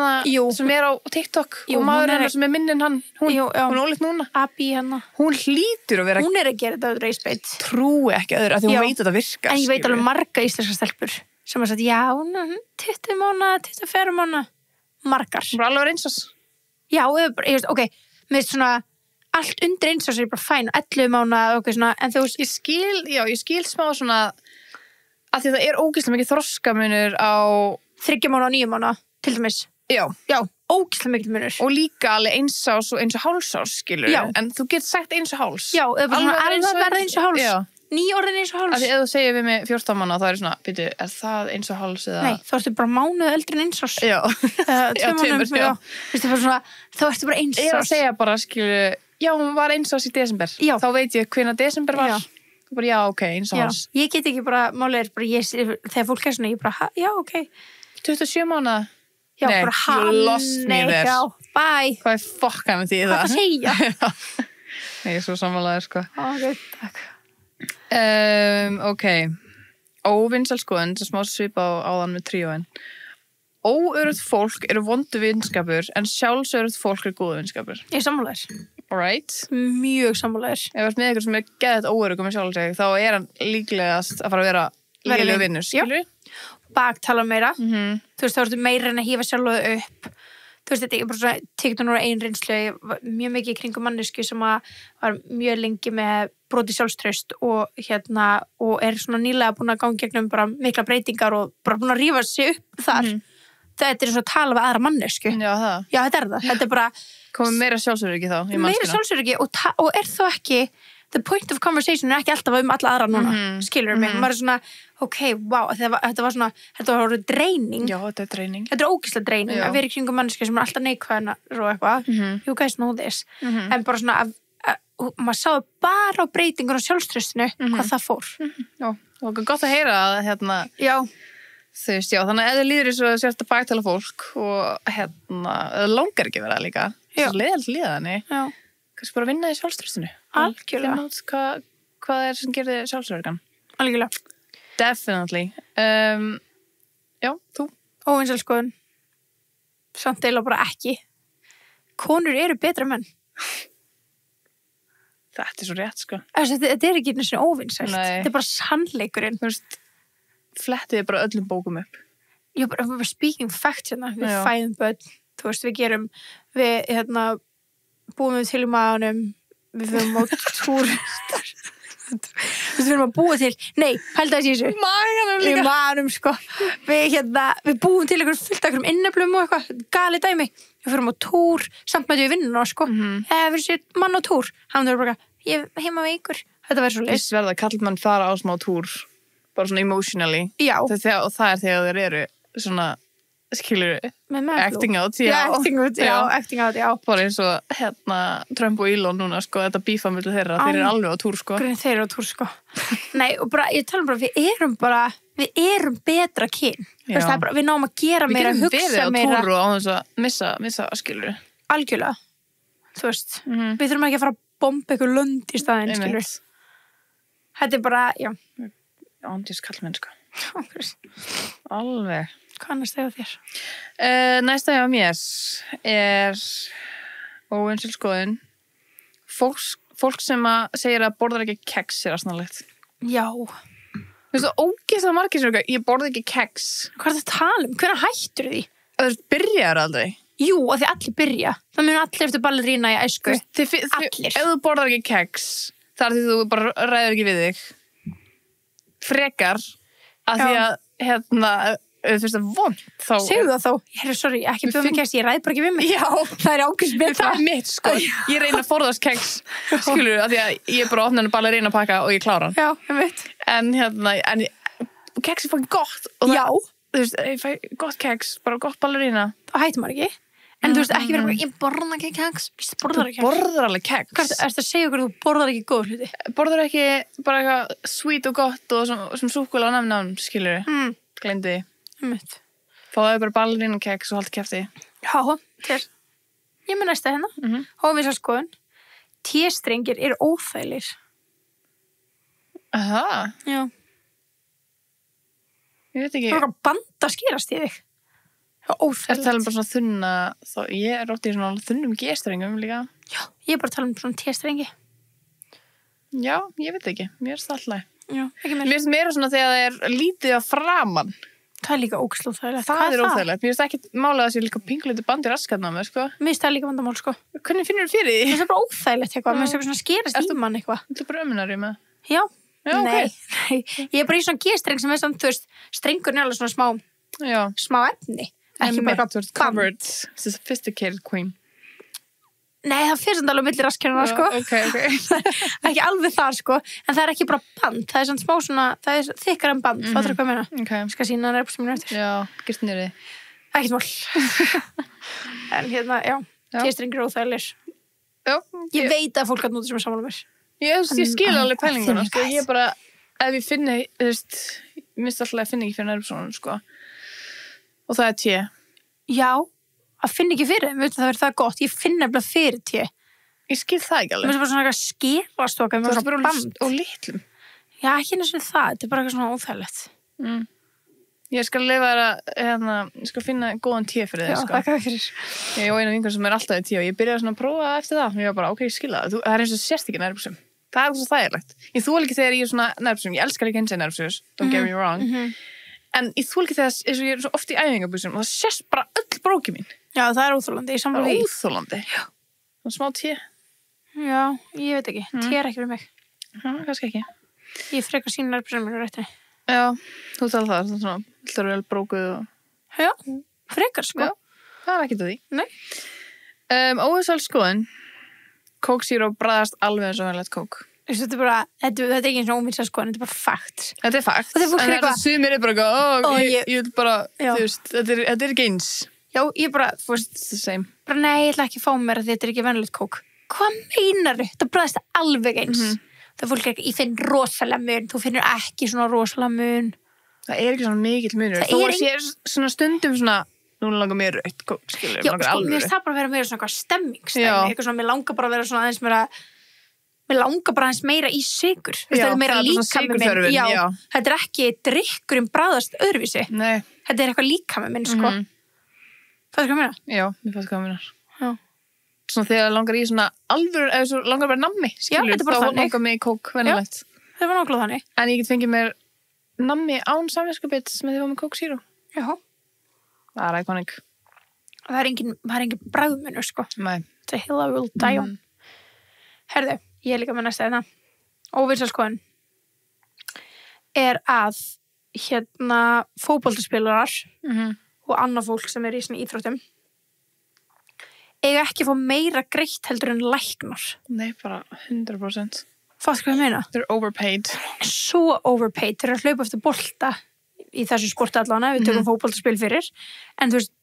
sem er á TikTok og maður sem er minni en hann. Hún er ólíkt núna. Abby hennar. Hún hlýtur að vera... Hún er að gera þetta rage bait. Trúi ekki öðru, af því hún veit að þetta virkar. En ég veit alveg marga íslenska stelpur sem har sagt, já, 20 mánuð, 24 mánuð. Margar. Hún er alveg eins og... Já, ok, með svona... Allt undir eins og sér bara fæn, 11 mánuð og svona, en þú veist... Ég skil smá svona að því það er ógeðslega mikið þroskamunur á 3 mánuð og 9 mánuð, til dæmis. Já, ógeðslega mikið munur. Og líka alveg 1 ás og 1 hálfs ás, skilur. Já. En þú getur sagt 1 hálfs. Já, eða bara svona verða 1 hálfs. Já. 9 orðin 1 hálfs. Af því ef þú segir við mig 14 mánuð, þá er svona, byrju, er það 1 hálfs eða... Nei, þá ertu bara mánuð eldri en 1 ás. Já. 2 mánuð, já. Þá ertu bara 1 ás. Ég að segja bara, skilur, já, hún var 1 ás í desember. Já. Þá veit ég hvenær desember var. Já. Og bara, já, ok, 1 ás. Ég get ekki bara, málið er bara, þegar fólk er svona, ég bara, já, ok. 27 mánuð. Já, nei, bara nei, já, bye. Hvað er fokkan með því það? Hvað það segja? Nei, ég er svo samanlegaður, sko. Ok, takk. Ok. Óvinsæl skoðun, sem smá svipa áðan með tríóin. Óöruggt fólk eru vondu vinskapur, en sjálfsöruggt fólk eru góðu vinskapur. Ég er sammálaður. Alright. Mjög sammálaður. Ef þú ert með eitthvað sem er geðið óöruggum með sjálfsög, þá er hann líklegast að fara að vera lélegur vinnur, skilur? Baktala meira. Þú veist, þá ertu meira en að hífa sjálfu upp. Þú veist, þetta er bara svona, tekið nú ein reynslu, mjög mikið í kringum mannesku sem var mjög lengi með brotið sjálfstraust og er svona nýlega búin að ganga gegnum bara mikla breytingar og bara búin að rífa sig upp þar. Þetta er eins og að tala við aðra mannesku. Já, það. Já, þetta er það. Þetta er bara... Komið meira sjálfsöryggi þá í mannskuna. Meira sjálfsöryggi og er þó ekki... The point of conversation er ekki alltaf alla aðra núna. Skilur mig. Maður er svona, ok, wow, þetta var dreining. Já, þetta er dreining. Þetta er ógeðslega dreining að vera í kringum mannesku sem er alltaf neikvæðna og eitthvað. You guys know this. En bara svona, maður sáðu bara á breytingur á sjálfströstinu hvað það fór. Já, og gott að heyra að Já. Þú veist, já, þannig að ef þið líður eins og sért að baktala fólk og langar ekki vera líka. Svo leiðalt líða þannig. Já. Kannski bara vinna í sjálfströstinu. Algjörlega. Hvað er sem gerir sjálfsörgan? Algjörlega. Definitely. Já, þú? Óvinsæl skoðun. Samt eiginlega bara ekki. Konur eru betra menn. Þetta er svo rétt, sko. Þetta er ekki einu sinni óvinsælt. Þetta er bara sannleikurinn. Þú veist, flettiði bara öllum bókum upp. Já, bara speaking facts hérna. Við fæðum börn. Þú veist, við búum við til í maðunum, við fyrir á túr, við fyrir að búa til, nei, held að þessu. Maganum líka. Í maganum, sko. Við búum til einhver fullt af einhverjum inneflum og eitthvað, gali dæmi. Við fyrir á túr, samt með því við vinnum sko. Við sér mann á túr, hann verður bara, ég heima með ykkur. Þetta verður svo leið. Þess verða kallmann fara á smá túr, bara svona emotionally. Já. Og það er þegar þeir eru svona, skilur acting out, acting out, já. Bara eins og Trump og Elon núna, sko, þetta bífa milli þeirra, þeir eru alveg á túr, sko. Þeir eru á túr, sko. Nei, og bara, ég tala bara, við erum betra kyn. Það er bara, við náum að gera meira, hugsa meira. Við getum verið á túr og á þess að missa, skilur. Algjörlega. Þú veist, við þurfum ekki að fara að bomba eitthvað lönd í staðinn, skilur. Þetta er bara, já. Ándís kallmenn, sko. Alveg. Hvað annars þegar þér? Næsta hjá mér er óvinsæl skoðun. Fólk sem segir að borðar ekki keks er asnalegt. Já. Þú veist, ógeðslega margir sem eru ég borða ekki keks. Hvað er það að tala um? Hvenær hættur því? Það byrjar aldrei. Jú, af því allir byrja. Það mun allir eftir ballerína í æsku. Allir. Ef þú borðar ekki keks, það er því þú bara ræður ekki við þig. Frekar að því að þú veist það vond þá... Segðu það þá, sorry, ekki bjóða mig keks, ég ræð bara ekki við mig. Já, það er ákveðs með það. Er mitt, sko. Ég reyna að forðast keks, skilur, af því að ég bara opna henni ballerína pakka og ég klára hann. Já, ég veit. En keks er fokkin gott. Já. Þú veist, ég fæ gott keks, bara gott ballerína. Það hættir maður ekki. En þú veist, ekki verið bara, ég borðar ekki keks. Ég borðar ekki keks. Þú borðar alveg keks. Hvað ertu að segja okkur að þú borðar ekki góð hluti? Borðar ekki bara eitthvað sweet og gott og sem súkkula og namn, skilur. Gleymdi því. Fáðu bara ballerínu keks og haldi kæfti. Já, til. ég með næsta hérna. Hófvísa skoðun. T-strengir eru óþægilegir. Aha. Já. Ég veit ekki. Það er bara band að skerast í þig. Það er óþægilegt. Er bara svona þunna, ég er ótt í svona þunnum G-strengum líka. Já, ég er bara að tala svona T-strengi. Já, ég veit ekki. Mér er það alltaf. Já, ekki mér. Mér finnst meira svona þegar það er lítið að framan. Það er líka ógeðslega óþægilegt. Það er óþægilegt. Mér finnst ekki málið að það sé líka pingulítið bandi raskatna á mig, sko. Mér finnst það líka vandamál, sko. Hvernig finnur þú fyrir því? Mér finnst það bara óþægilegt eitthvað. Mér finnst það svona skerast í mann eitthvað. Þú er bara ömmunari með. Já. Já, ok. Nei. Ég er bara í svona G-streng sem er svona, þú veist, strengurinn er alveg svona smá efni. Ekki bara covered, sophisticated queen. Nei, það fyrir samt alveg milli raskjörnuna, sko. Ok. Ekki alveg þar, sko. En það er ekki bara band. Það er svona smá svona, það er þykkar en band. Fattar þú hvað ég meina? Ok. Skal sýna það sem mér eftir. Já, gert nýrði. Ekkert mál. En hérna, já. T-strengir óþægilegir. Já. Ég veit að fólk að nota sem er sammála mér. Ég skil alveg pælinguna, sko. Ég bara, ef ég finni, þú veist, ég minnst alltaf að finna ekki fyrir nærmsónum, sko. Og það er T. Já, að finna ekki fyrir þeim, veit það verður það gott. Ég finn nefnilega fyrir T. Ég skil það ekki alveg. Mér finnst bara svona eitthvað skerast okkar, mér finnst bara band. Og litlum. Já, ekki einu svona það, þetta er bara eitthvað svona óþægilegt. Ég skal leyfa þér að, ég skal finna góðan T fyrir þig, sko. Já, þakka fyrir. Ég og eina vingur sem er alltaf í T og ég byrjaði svona að prófa eftir það. Og ég var bara, ok, ég skil það. Það er eins og sérst ekki nærbuxum. Það er svo þægilegt. Ég þoli ekki þegar ég er svona nærbuxum. Ég elskar ekki hins nærbuxur, don't get me wrong. En ég þoli ekki þegar eins og ég er svo oft í æfingabuxum og það sést bara öll bróki mín. Já, það er óþolandi, ég sammála því. Það er óþolandi. Já. Svona smá T. Já, ég veit ekki. T er ekki fyrir mig. Já, kannski ekki. Ég frekar sína nærbuxum mér á réttinni. Já, þú talar það, svona, það er vel brókuð og... Já, frekar, sko. Já, það er ekkert að því. Nei. Óðsal skoðun, Coke Zero bræðast alveg eins og venjulegt Coke. Þetta er bara, þetta er ekki eins og ómyndsað skoðun, þetta er bara fakt. Þetta er fakt, en þetta sumir er bara ég vil bara, já. Þú veist, þetta er ekki eins. Já, ég bara, þú veist, bara nei, ég ætla ekki að fá mér að þetta er ekki venjulegt Coke. Hvað meinarðu? Þetta bræðast alveg eins. Það fólk er ekki, ég finn rosalega mun, þú finnur ekki svona rosalega mun. Það er ekki svona mikill munur. Þó að sé svona stundum svona, nú langar mér rautt Coke, skilur, já, sko, mér finnst það bara að vera meira svona eitthvað stemmingsstæmi, eitthvað svona, mér langar bara að vera svona aðeins meira, mér langar bara aðeins meira í sykur. Það er meira líkami minn. Já, þetta er ekki drykkurinn bræðast öðruvísi. Nei. Þetta er eitthvað líkami minn, sko. Það er hvað meina? Já, mér fannst hvað meina. Já. Svona þegar langar í svona alvöru, eða svo langar bara nammi, skilur, þá langar mig Coke venjulegt. Já, það var nákvæmlega þannig. En ég get fengið mér nammi án samviskubits með því að fá mig Coke Zero. Já. Það er iconic. Það er engin bragðmunur, sko. Nei. It's a hill I will die on. Herðu, ég er líka með næsta þetta. Óvinsalskoðun er að hérna fótboltaspilarar og annað fólk sem er í svona íþróttum eiga ekki að fá meira greitt heldur en læknar. Nei, bara 100%. Fattu hvað ég meina? They're overpaid. Svo overpaid. Þeir eru að hlaupa eftir bolta í þessu sporti allan, við tökum fótboltaspil fyrir. En þú veist,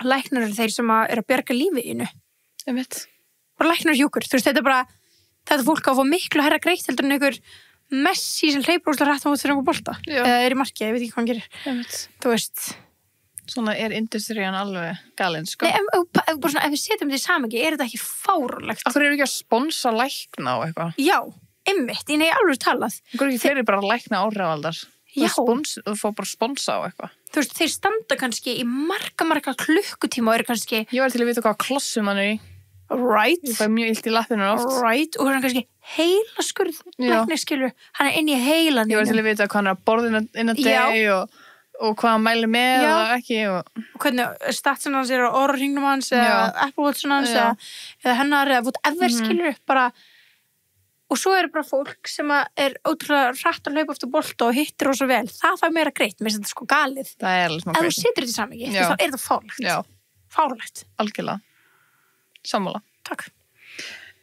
læknar eru þeir sem eru að bjarga lífið innu. Ég veit. Bara læknar hjúkur. Þú veist, þetta er bara, þetta fólk á að fá miklu herra greitt heldur en einhver Messi sem hleypur úrslega rætt á móti fyrir einhver bolta. Eða er í marki, ég veit ekki hvað hann gerir. Ég veit. Þú veist... Svona er industrían alveg galinn, sko. Nei, ef við setjum þetta í samhengi, er þetta ekki fáránlegt? Akkur eru ekki að sponsa lækna á eitthvað? Já, einmitt, ég alveg talað. Akkur eru ekki fleiri bara lækna áhrifaldar? Já. Þú fór bara sponsa á eitthvað. Þú veist, þeir standa kannski í marga klukkutíma og eru kannski... Ég var til að vita hvað klossum hann er í. Right. Ég fæ mjög illt í lappinu oft. Right, og hann kannski heilaskurð læknir, skilur. Hann er inn í heilan. Ég var til að vita hvað hann er að borða inn að deg og hvað hann mæli með og ekki. Og hvernig statsin hans er á orðringnum hans eða Apple Watchin hans eða hennar eða whatever, skilur. Bara... Og svo er bara fólk sem er ótrúlega rætt að hlaupa eftir bolta og hittir rosa vel. Það fær meira greitt, mér finnst þetta sko galið. Það er alveg smá greitt. Ef þú setur þetta í samhengi, þá er þetta fárlegt. Já. Fárlegt. Algjörlega. Sammála. Takk.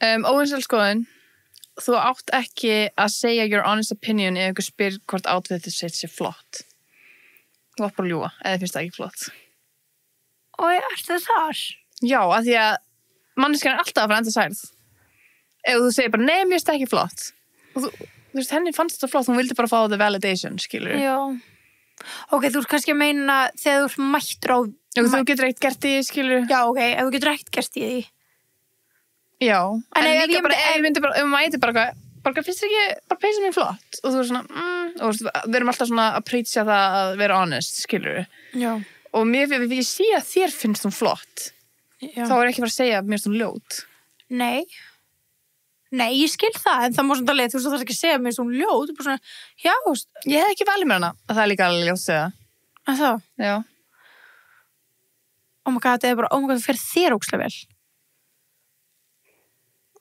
Óvinsalskoðun, þú átt ekki að segja your honest opinion ef ykkur spyr hvort outfitið sitt sé flott. Þú átt bara að ljúga, eða finnst það ekki flott. Og ertu það þar? Já, af því að manneskjan er alltaf að fara enda særð. Ef þú segir bara, nei, mér finnst það ekki flott. Og þú veist, henni fannst þetta flott, hún vildi bara fá the validation, skilur. Já. Ok, þú ert kannski að meina þegar þú ert mættur á Þú getur ekkert gert því, skilur. Já, ok, ef þú getur ekkert gert því. Já, en ef líka bara, ef ég myndi bara, ef maður eitthvað bara finnst ekki, bara peysa mér flott. Og þú er svona, og við erum alltaf svona að preacha það að vera honest, skilur. Já. Og mér, ef ég sé að þér finnst hún flott, þá er ekki bara að segja að mér finnst hún ljót. Nei, ég skil það, en það má svona leið, þú þarf ekki að segja mér svona ljót, bara svona, já, ég hef ekki valið mér hana, að það er líka alveg ljót að segja. Að það? Já. Oh my god, það er bara, það fer þér ókslega vel.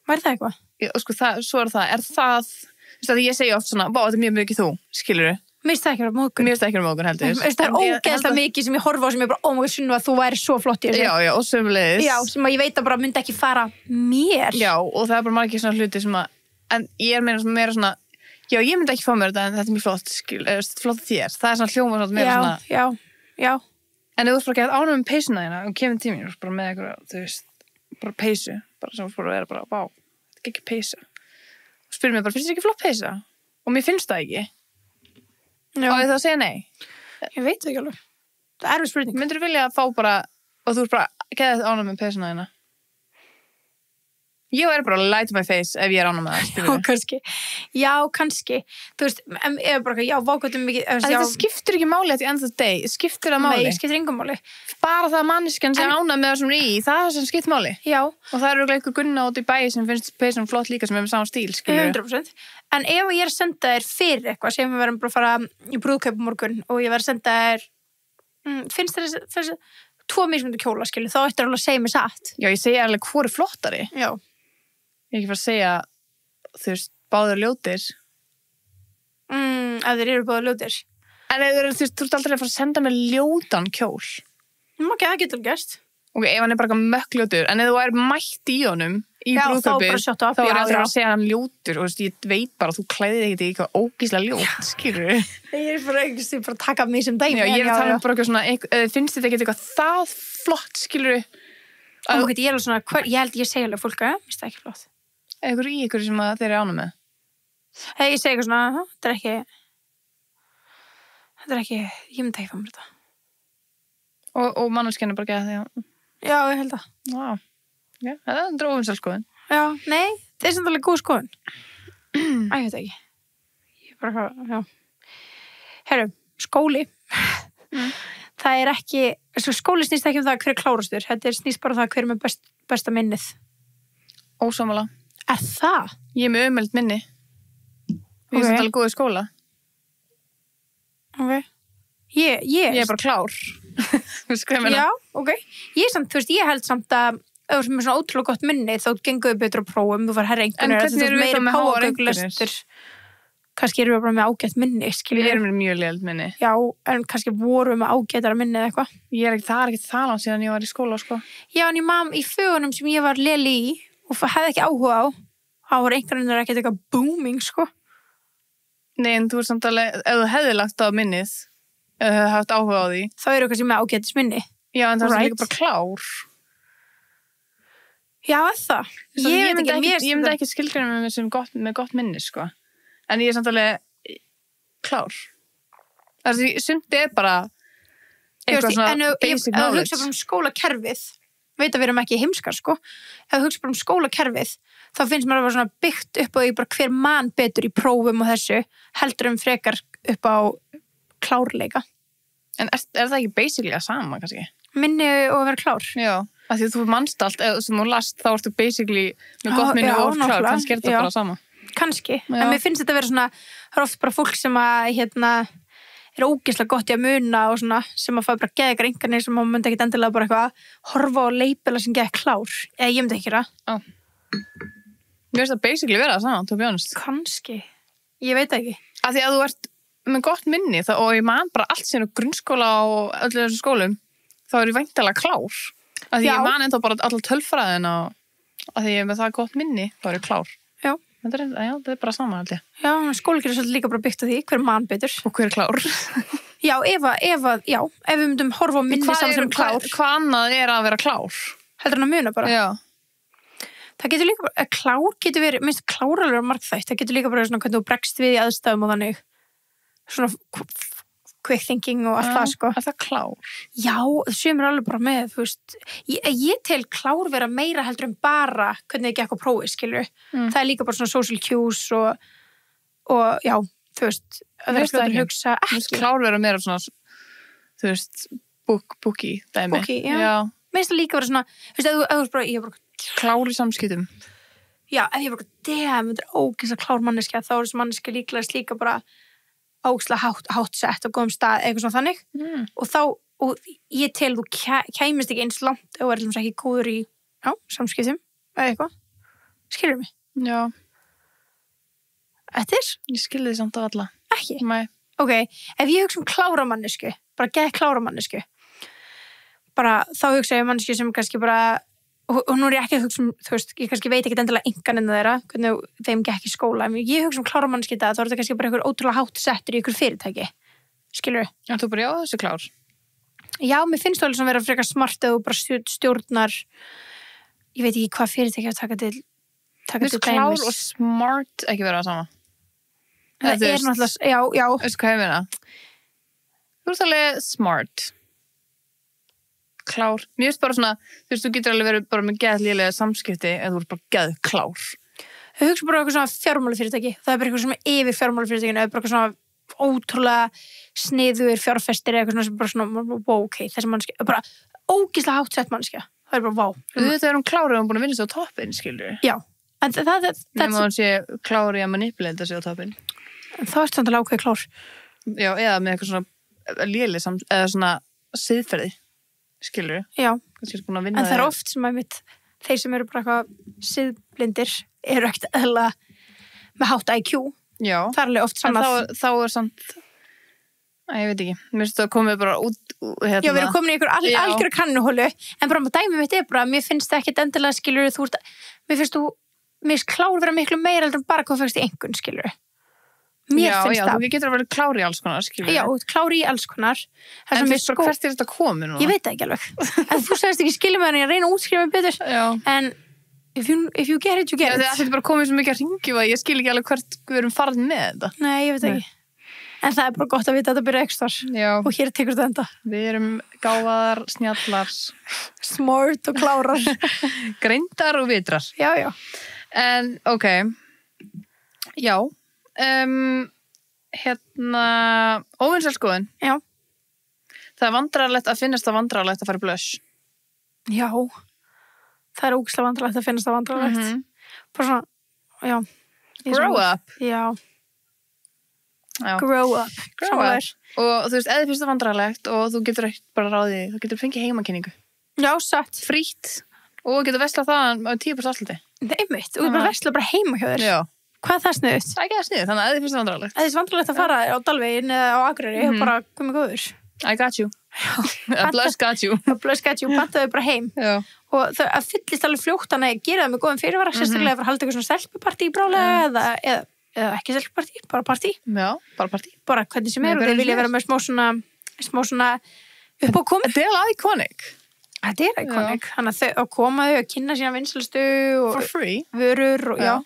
Væri það eitthvað? Já, sko, svo er það, þú veist að ég segja oft svona, vá, þetta er mjög mikið þú, skilurðu? Mér finnst það ekki vera móðgun. Mér finnst það ekki vera móðgun heldur. Það er ógeðslega mikið sem ég horfa á sem ég bara, oh my god, Sunna, þú væri svo flott í þessu. Já, og sömuleiðis. Já, sem að ég veit að bara myndi ekki fara mér. Já, og það er bara margir svona hluti sem að, en ég er meira svona, já, ég myndi ekki fá mér þetta en þetta er mjög flott, flott þér. Það er svona hljóma svona meira svona. Já. En ef þú bara gett ánum með peysuna þína og kemur tíminn og bara með eitthvað, þú veist, bara peysu, bara sem bara vera bara, vá, þetta er ekki peysa. Og spyrir mig bara, finnst þér ekki flott peysa? Og mér finnst það ekki. Já. Og ég þá að segja nei. Ég veit ekki alveg. Það er erfið spurning. Myndir þú vilja að fá bara, og þú er bara, geðið ánum með peysuna þína? Ég er bara að light my face ef ég er ánum með það. Já, kannski. Þú veist, ef bara, já, vákvæmtum mikið. Það skiptir ekki máli at the end of the day. Skiptir það máli? Nei, skiptir engum máli. Bara það að manneskjan sé ánað með það sem er í, það er sem skipt máli. Já. Og það eru eitthvað Gunna út í bæi sem finnst peysan flott líka sem er með saman stíl, skilur. 100%. En ef ég er að senda þér fyrir eitthvað sem við verðum bara að fara í brúðkaup morgun og ég verð að senda þér, finnst þér þessi 2 mismunandi kjóla, skilur, þá ættir alveg að segja mér satt. Já, ég segi alveg hvor er flottari. Já. Ég ekki fara að segja, þú veist, báður ljótir. Ef þeir eru báður ljótir. En ef þú veist, þú ert aldrei að fara að senda mér ljótan kjól. Ok, það getur gæst. Ok, ef hann er bara mökkljótur, en ef þú er mætt í honum í brúðkaupi, þá er það að segja hann ljótur og þú veist, ég veit bara að þú klæðir ekkert í eitthvað ógíslega ljót, skilur. Ég er bara að taka mig sem dæmi. Já, ég er að tala bara eitthvað svona, finnst þetta ekki eitthvað það flott, skilur? Ég er alveg svona, ég held ég segja alveg fólk að mér finnst það ekki flott. Eitthvað í ykkur sem þeir eru ánum með? Ég segi eitthvað svona, þetta er ekki, ég myndi ekki fá mér þetta. Og manneskjarnir bara geða því? Já, ég held það. Vá. Já, það er drófinsal skoðun. Já, nei, það er samt alveg góð skoðun. Ég veit ekki. Ég bara, já. Herru, skóli. Það er ekki, skóli snýst ekki það hver er klárastur. Þetta snýst bara það hver er með besta minnið. Ósammála. Er það? Ég er með ömöld minni. Ég er samt alveg góð í skóla. Ok. Ég er bara klár. Já, ok. Ég samt, þú veist, ég held samt að ef þú er svona ótrúlega gott minni þá gengur við betur á prófum, þú fær herra einhvern en hvernig eru við það með háar einhvernir? Kannski erum við bara með ágætt minni, skilur. Við erum með mjög lélt minni. Já, en kannski vorum við með ágættara minni eða eitthvað. Það er ekki það langt síðan ég var í skóla, sko. Já, en í fögunum sem ég var léli í og hefði ekki áhuga á, þá var einhvern veginn ekkert eitthvað booming, sko. Nei, en þú er samt alveg, ef þú hefði lagt á minnið, ef þú hefði haft áhuga á því. Þá eru kannski með ágættis minni. Já, en það er líka bara klár. Já, það. Ég myndi ekki skilgreina mig með gott minni, sko. En ég er samt alveg klár. Það er sumt er bara eitthvað svona basic knowledge. Ef þú hugsa bara um skólakerfið, veit að við erum ekki heimskar, sko. Ef þú hugsa bara um skólakerfið, þá finnst mér að vera svona byggt upp á því bara hver mann betur í prófum og þessu, heldur frekar upp á klárleika. En er það ekki basically að sama, kannski? Minni og að vera klár. Já, af því að þú mannst allt, eða sem þú last, þá ertu basically með gott minni og klár, kannski er þetta bara sama. Kannski, en mér finnst þetta að vera svona, það er oft bara fólk sem að, er ógeðslega gott í að muna og svona, sem að fá bara geðegar einhvernir sem maður myndi ekkit endilega bara eitthvað horfa og leipila sem geð klár. Eða ég myndi ekki það. Mér finnst það basically vera það sama, to be honest. Kannski, ég veit ekki. Af því að þú ert með gott minni og ég man bara allt síðan á grunnskóla og öllu þessum skólum, þá er ég væntanlega klár. Af því ég man ennþá bara allar tölfræðin og af því ég er með það gott minni, þá er ég klár. Já. Það er bara sama, held ég. Já, skólakerfið er svolítið líka bara byggt á því, hver mann betur. Og hver er klár. Já, ef við myndum horfa á minni saman sem klár. Hvað annað er að vera klár? Heldur hann að muna bara? Já. Það getur líka bara, klár getur verið, minnst kláralur margþætt, það getur líka bara svona hvernig þú bregst við í aðstæðum og þannig. Svona, quick thinking og allt það, sko. Er það klár? Já, sumir alveg bara með, þú veist, ég tel klár vera meira heldur en bara hvernig þið gekk á prófi, skilur. Það er líka bara svona social cues og já, þú veist, að vera fljótur að hugsa ekki. Klár vera meira svona, þú veist, bookie dæmi. Bookie, já. Mér finnst það líka vera svona, þú veist, ef þú bara, ég er bara klár í samskiptum. Já, ef ég bara, damn, þetta er ógeðslega klár manneskja, þá er þessi manneskja líka bara ógeðslega hátt sett og góðum stað, eitthvað svona þannig. Og ég tel þú kæmist ekki eins langt og er alltaf ekki góður í, samskiptum, eða eitthvað. Skilur mig? Já. Þetta er? Ég skilði þið samt af alla. Ekki? Nei. Ok, ef ég hugsa klára mannesku, bara geð klára mannesku, bara þá hugsa ég mannesku sem kannski bara, og nú er ég ekki að hugsa þú veist, ég kannski veit ekki endilega engan þeirra, hvernig þeim gekk í skóla, en ég hugsa klára mannesku þetta, þá er þetta kannski bara einhver ótrúlega hátt settur í einhver fyrirtæki. Skilur? Já, þú bara, já, þessi klár. Já, mér finnst þú alveg svona vera frekar smart eða þú bara stjórnar, ég veit ekki hvað fyrirtæki að taka til klár og smart ekki vera sama. Það er náttúrulega, já. Veistu hvað ég meina? Þú ert alveg smart. Klár. Mér finnst bara svona, þú veist, þú getur alveg verið bara með geðlélega samskipti eða þú ert bara geð klár. Þau hugsa bara eitthvað svona fjármálafyrirtæki. Það er bara eitthvað svona yfir fjármálafyrirtækinu eða bara eitthvað svona ótrúlega sniðugur fjárfestir eða eitthvað svona sem bara svona, wow, ok, þessi mannskja, bara ógeðslega hátt sett mannskja. Það er bara, wow. Þetta hún klár og hún búin að vinna sig á toppinn, skilur. Já. En nema hún sé klár í að manipulata sig á toppinn. Það er samt alveg ákveð klár. Já, eða með eitthvað svona léli eða svona siðferði, skilur. Já. En það er oft sem að þeir sem eru bara eitthvað siðblindir eru ekkert eðla með hátt IQ. Já. Það er alveg oft saman. En þá er samt, ég veit ekki, mér finnst það að komið bara út hérna. Já, við erum komin í einhver algjör kannuhólu, en bara með dæmi mitt er bara, mér finnst það ekkert endilega, skilur, mér finnst klár vera miklu meira heldur en bara hvað fyrst í einhvern, skilur. Mér finnst það. Já, þú getur að vera klár í alls konar, skilur. Já, klár í alls konar. En þú veist bara hvert er þetta komið núna? Ég veit það ekki alveg. En þú sagðist ekki skilja með henni, ég reyna að útskrifa mig betur. Já. En if you get it, you get it. Það er bara komið svo mikið að ringju að ég skil ekki alveg hvert við erum farin með þetta. Nei, ég veit ekki. En það er bara gott að vita að þetta byrja ekstar. Já. Og hér tekur þetta enda. Við erum gáfaðar, snjallar, smart og klárar. Greindar og vitrar. Já, já. En, ok. Já. Óvinsælskoðun. Já. Það er vandræðalegt að finnast það vandræðalegt að fara í blush. Já. Það er ógeðslega vandræðalegt að finnast það vandræðalegt. Bara svona, já. Grow up. Já. Já. Grow up. Og þú veist, eða finnst það vandræðalegt og þú getur ekkert bara ráðið, þú getur fengið heimakynningu. Já, satt. Frýtt. Og þú getur veslað það á 10% afslætti. Nei, einmitt. Og þú bara veslað bara heima hjá þér. Já. Hvað er það sniðut? Það er ekki það sniðut, þannig að eða finnst það vandræðalegt. Eða finnst vandræðalegt að fara á Dalvegin eða á Akureyri og bara komið góður. I got you. Bless got you. Bless got you, pantaðu bara heim. Já. Og það fyllist alveg fljótt að gera það með góðum fyrirvara, sérstaklega fyrir að halda eitthvað svona stelpupartí brálega eða ekki stelpupartí, bara partí. Já, bara partí. Bara hvernig sem og þeir vilja vera með smá svona uppákomið. Þetta er alveg iconic. Þetta er iconic. Þannig að koma þau að kynna sína vinsælustu og for free. Vörur og já.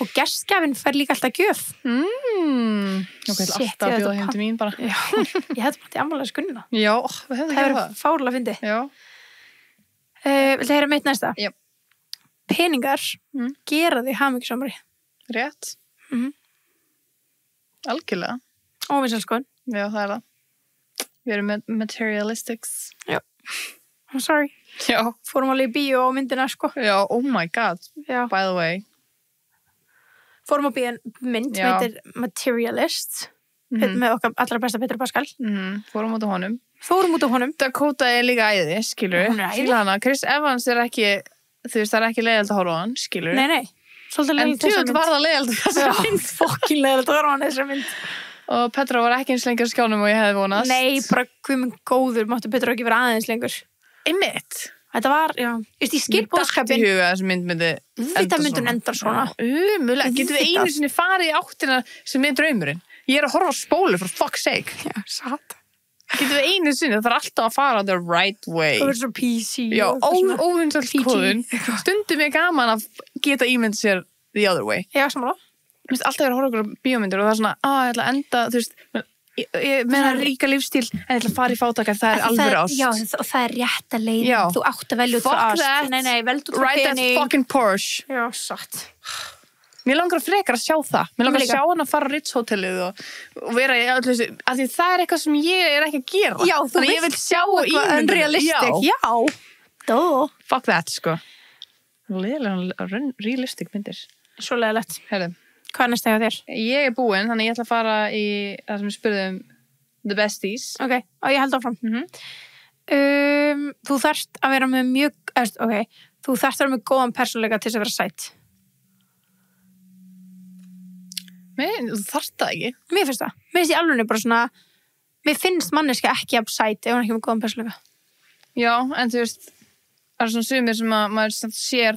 Og gestgjafinn fær líka alltaf gjöf. Ok, alltaf að bjóða heim til mín bara. Já, ég hefði bara til afmælega skunna. Já, við hefðum ekki það. Fárlega fyndið. Já. Viltu heyra mitt næsta? Já. Peningar gera þig hamingjusamari. Rétt. Algjörlega. Óvinsælskoðun. Já, það er það. Við erum með materialistics. Já. I'm sorry. Já. Fórum alveg í bíó á myndina, sko. Já, oh my god. Já. By the way. Fórum að býja mynd sem heitir Materialist með okkar allra besta Petri Pascal. Fórum út á honum. Dakota er líka æði, skilur. Hún er æði. Hana. Chris Evans er ekki, þú veist, það er ekki leiðilt að horfa á hann, skilur. Nei. En tjóð var það leiðilt að þessa mynd. Fokkin leiðilt að horfa á hann þessa mynd. Og Petra var ekki eins lengur á skjánum og ég hefði vonast. Nei, bara hvað minn góður máttu Petra ekki vera aðeins lengur. Einmitt. Þetta var, já, ég skil boðskapin. Mér dætti í huga þessi mynd myndi Þetta myndun endar svona. Umulega, getum við einu sinni farið í áttina sem er draumurinn. Ég er að horfa á spólu for fuck's sake. Já, satt. Getum við einu sinni, það þarf alltaf að fara the right way. Það er svo PC. Já, óvinsælskoðun. Stundum er gaman að geta ímynd sér the other way. Já, samanlega. Mér finnst alltaf að vera að horfa okkur á bíómyndir og það er svona, ég ætla að enda, þú veist, ég meina ríka lífstíl en ég ætla að fara í fátækar, það er alvöru ást. Já, og það er rétt að leiða. Þú átt að velja út frá ást. Nei, veldu út frá pening. Ride that fucking Porsche. Já, satt. Mér langar að frekar að sjá það. Mér langar að sjá hann að fara á Ritz hótelið og vera í öllu þessu, af því það er eitthvað sem ég er ekki að gera. Já, þú vilt sjá eitthvað unrealistic. Já. Fuck that, sko. Realistic myndir. Svo leiðilegt. Herðu. Hvað er næsta hjá þér? Ég er búin, þannig ég ætla að fara í það sem við spurðum The Besties. Ok, og ég held áfram. Þú þarft að vera með mjög, þú þarft að vera með góðan persónuleika til þess að vera sætt. Nei, þú þarft það ekki. Mér finnst það. Mér finnst í alveg bara svona, mér finnst manneska ekki að sætt ef hún ekki með góðan persónuleika. Já, en þú veist, það er svona sumir sem að maður sér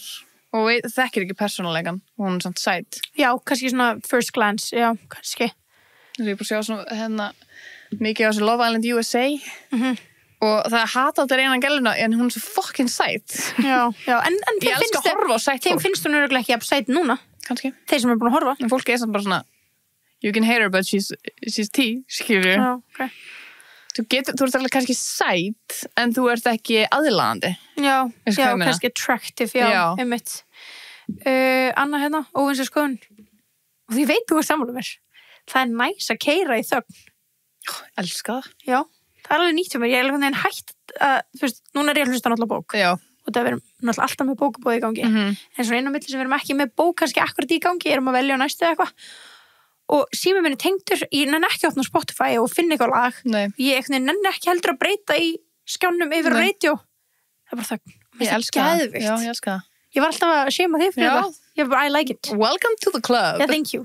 og þekkir ekki persónuleikan og hún er samt sætt. Já, kannski svona first glance, já, kannski. Þú veist, ég bara sjá svona mikið á þessu Love Island USA og það hata á þetta reyna gæluna en hún er svo fucking sætt. Já, en ég elska að horfa á sætt fólk. Þeim finnst hún örugglega ekki að sætt núna. Kannski. Þeir sem er búin að horfa. En fólk er samt bara svona you can hate her but she's tea, skilur. Já, ok. Þú ert alveg kannski sætt en þú ert ekki aðlaðandi. Já, kannski attractive, já. Einmitt. Anna hérna, óvinsir skoðun. Og því veit þú sammála mér. Það er næs að keyra í þögn. Elska það. Já, það er alveg nýtt hjá mér. Ég er alveg hætt að, þú veist, núna er ég að hlusta náttúrulega bók. Já. Og það verðum náttúrulega alltaf með bókabóð í gangi. En svona einu á milli sem verðum ekki með bók kannski akkurat í gangi, erum að velja á næstu eða eitthvað. Og síminn minn er tengdur, ég nenni ekki að opna Spotify og finna eitthvað lag. Nei. Ég nenni ekki heldur að breyta í skjánum yfir radio. Það er bara þögn. Ég elska það. Já, ég elska það. Ég var alltaf að séma þig fyrir það. Ég var bara, I like it. Welcome to the club. Yeah, thank you.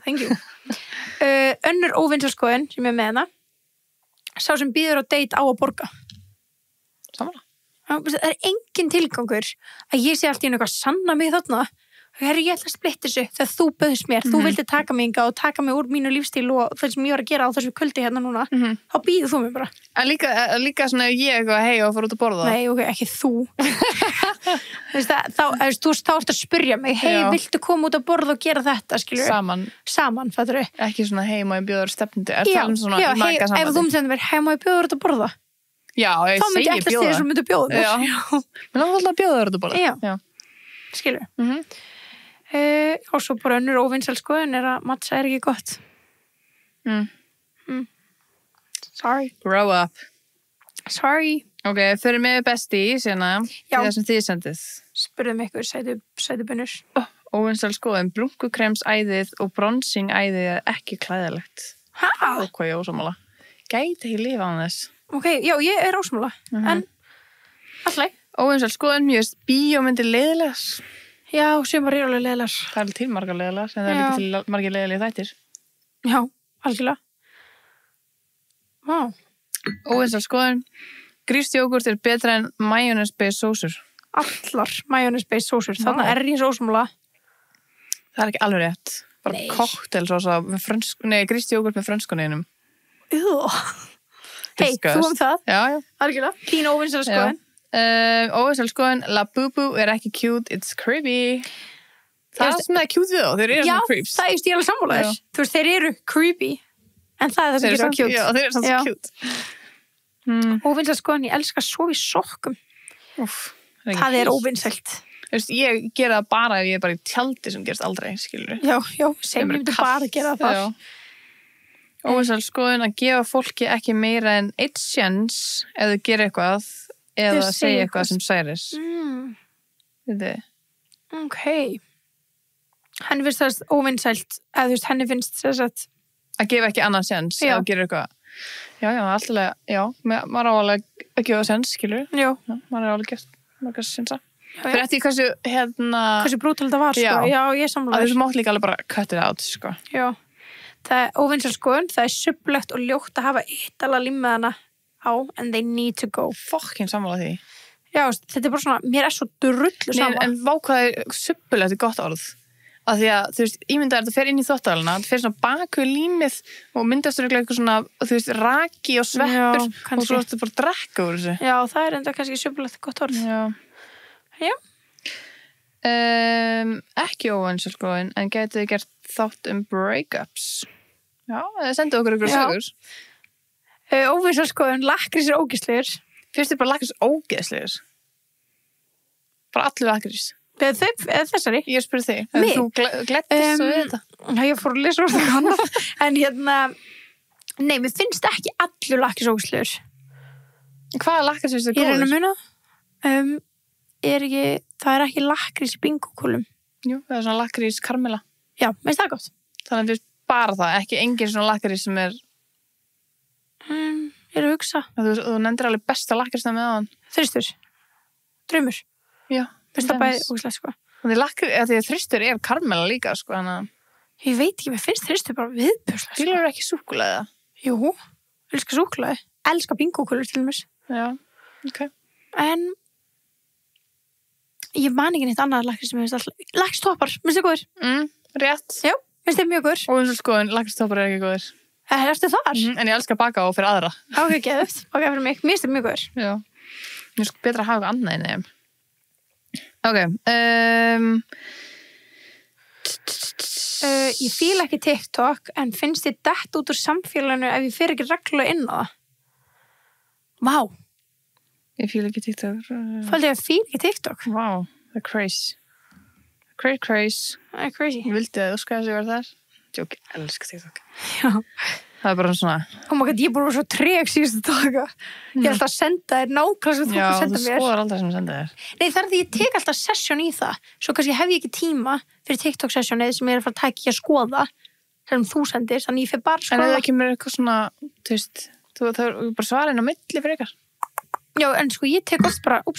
Önnur óvinsarskoðun sem ég með hana. Sá sem býður á date á að borga. Samanlega. Það er engin tilgangur að ég sé alltaf í eitthvað sanna mig þarna. Herri, ég ætla að splitta þessu þegar þú bauðst mér. Þú vildi taka mig og taka mig úr mínu lífstíl og það sem ég var að gera á þessu kvöldi hérna núna. Þá býður þú mig bara. En líka svona ég eitthvað hei og fór út að borða. Nei, ok, ekki þú. Þú ert að spyrja mig, hei, viltu koma út að borða og gera þetta, skilur? Saman, fattur við? Ekki svona, hei, má ég bjóða þér stefnundi? Já, hei, ef þú myndir mér, hei, má ég bjóða þér út að borða? Já, ég segi bjóða. Þá myndi bjóða mér. Mér langar alltaf að bjóða þér út að borða. Já, skilur. Og svo bara önnur óvinsæl skoðun er að mattsa er ekki gott. Sorry. Grow up. Sorry. Ok, fyrir mig besti síðan það sem þið sendið. Spurðum ykkur, sætu bunnur. Óvinsæl skoðun, brúnkukrems-æðið og bronsing-æðið er ekki klæðilegt. Hæ? Hvað ég ósámála. Gæti ekki lifa á þess. Ok, já, ég er ósámála. En alltaf. Óvinsæl skoðun, mjög bíómyndir leiðilegar. Já, sem var alveg leiðilegar. Það er til margar leiðilegar, en það er líka til margir leiðilegir þættir. Já, algjörlega. Vá. Óvinsæl skoðun, grísjógurt er betra en majónesbase sósur. Allar majónesbase sósur. Þannig er ég svo ósamlega. Það er ekki alveg rétt. Bara koktelsósa með grísjógurt með frönskunniðinum. Hei, þú það? Já. Algjörlega. Þín óvinsæl skoðun. Óvinsæl skoðun, La Boo er ekki cute, it's creepy. Það er sem það er cute við þá, þeir eru svona creeps. Já, það er stíla sammálaðis. Þú veist, þeir eru creepy, en það er það sem gerir það cute. Já, þeir eru svona cute. Óvinsæl skoðun, ég elska að sofa í sokkum. Það er óvinsælt. Þú veist, ég gera það bara ef ég er bara í tjaldi sem gerst aldrei, skilur. Já, sem ég myndi bara að gera það. Óvinsæl skoðun, að gefa fólki ekki meira en eitt sjens ef þau gera eitthvað eða segja eitthvað sem særis. Ok. Henni finnst það óvinsælt, eða þú veist, henni finnst þess að gefa ekki annað sjens eða gera eitthvað. Já, alltaf, maður á alveg að gefa sjens, skilur. Já. Maður er alveg gert margar sjensa. Fyrir eftir hversu, hversu brútal það var, sko. Já, ég sammála. Að þessu mátt líka alveg bara cut it out, sko. Já. Það er óvinsæl skoðun, það er sublegt og ljótt að hafa yttala limmiðana á, and they need to go. Fokkin sammála því. Já, þetta er bara svona, mér er svo drullu saman. En vákvæði subbulegt er gott orð. Af því að, þú veist, ímyndaður þetta fer inn í þvottavélina, þetta fer svona baku límið og myndast eitthvað svona, þú veist, raki og sveppur og svo ertu bara að drekka úr þessu. Já, það er enda kannski subbulegt gott orð. Já. Ekki óvinsæl skoðun, en getið þið gert þátt breakups. Já, það sendu okkur ykkur sögur. Óvissa skoðun, lakkrís ógeðslegur. Finnst þér bara lakkrís ógeðslegur? Bara allir lakkrís? Eða þessari? Ég spyrir þig. Mig? Þú glettist svo við þetta? Ég fór að lesa úr það annað. En nei, mér finnst ekki allur lakkrís ógeðslegur. Hvaða lakkrís finnst þér Ég reyna að góður? muna. Það er ekki lakkrís í bingókúlum. Jú, það er svona lakkrís karmela. Já, veist það gott. Þannig að þú veist bara það, ekki engin svona lakkrís sem er, Ég er að hugsa. þú nefndir alveg besta lakkrísna með hann. Þristur. Draumur. Já. Veist það bæði ógeðslega, sko. Þannig því að þristur er karmela líka, sko, þannig að Ég veit ekki, mér finnst þristur bara viðbjóðslega, sko. fílar ekki súkkulaði. Jú, elska súkkulaði. Elska bingókúlur til mér. Já, ok. En ég man ekki neitt annað lakkrís sem ég finnst alltaf. Lakkstoppar, minnst þið góður? Rétt. Já, minnst þið mjög góður. Og eins og skoðun, lakkrístoppar er ekki góður. Ertu þar? En ég elska að baka á fyrir aðra. Ok, geðugt. Ok, fyrir mig. Minnst þið mjög góður. Já. Mér er sko betra að hafa eitthvað annað en þeim. Ok. Ég fíla ekki TikTok, en finnst þið dett út úr samfélaginu ef ég fer ekki reglulega inn á það? Vá, Ég fíla ekki TikTok. fólk ég að fíla ekki TikTok. Vá, það er crazy. Crazy. Það er crazy. Ég vildi að þú skoði að ég var þar. Jók, ég elska TikTok. Já. Það er bara svona. Oh my god, ég er búin að vera svo treg síðustu daga. Ég er alltaf að senda þér nákvæmlega sem þú Já, senda þú mér. skoðar aldrei sem senda þér. Nei, það er því ég tek alltaf session í það. Svo kannski hef ég ekki tíma fyrir TikTok sessionið sem ég er að fara að taka ekki að skoða sem þú sendir, þannig ég fer bara að En skoða. ef það kemur eitthvað svona, þú veist, það er bara svarinn á milli fyrir ykkar. Já, en sko ég tek oft bara, þú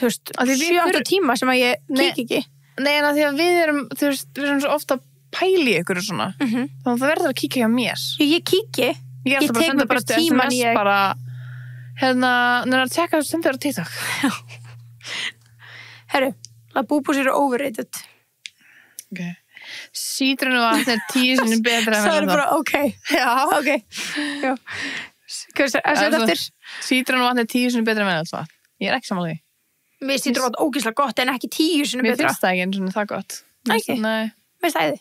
veist, Af því við 7-8 tíma sem að ég Nei. kík ekki. Nei, en að því að við erum, þú veist, við erum svo ofta að pæli ykkur og svona. Þannig að það verður að kíkja hjá mér. Ég kíki, Ég er alltaf bara að tek senda mér bara bestu tímann SMS ég- bara, neina að tjekka þessu sendur á TikTok. herru, að búbús eru overrated. Ok. Sítrunuvatn er 10 sinnum betra en Það er það. bara, ok, Já. ok. Já. Hvað er það, að setja eftir? Sítrunuvatn er 10 sinnum betra en það. Ég er ekki saman því. Mér sýtur rót ógeðslega gott en ekki 10 sinni Mér betra. finnst það ekki eins og það gott. Ekki? Nei. Mér finnst það æði.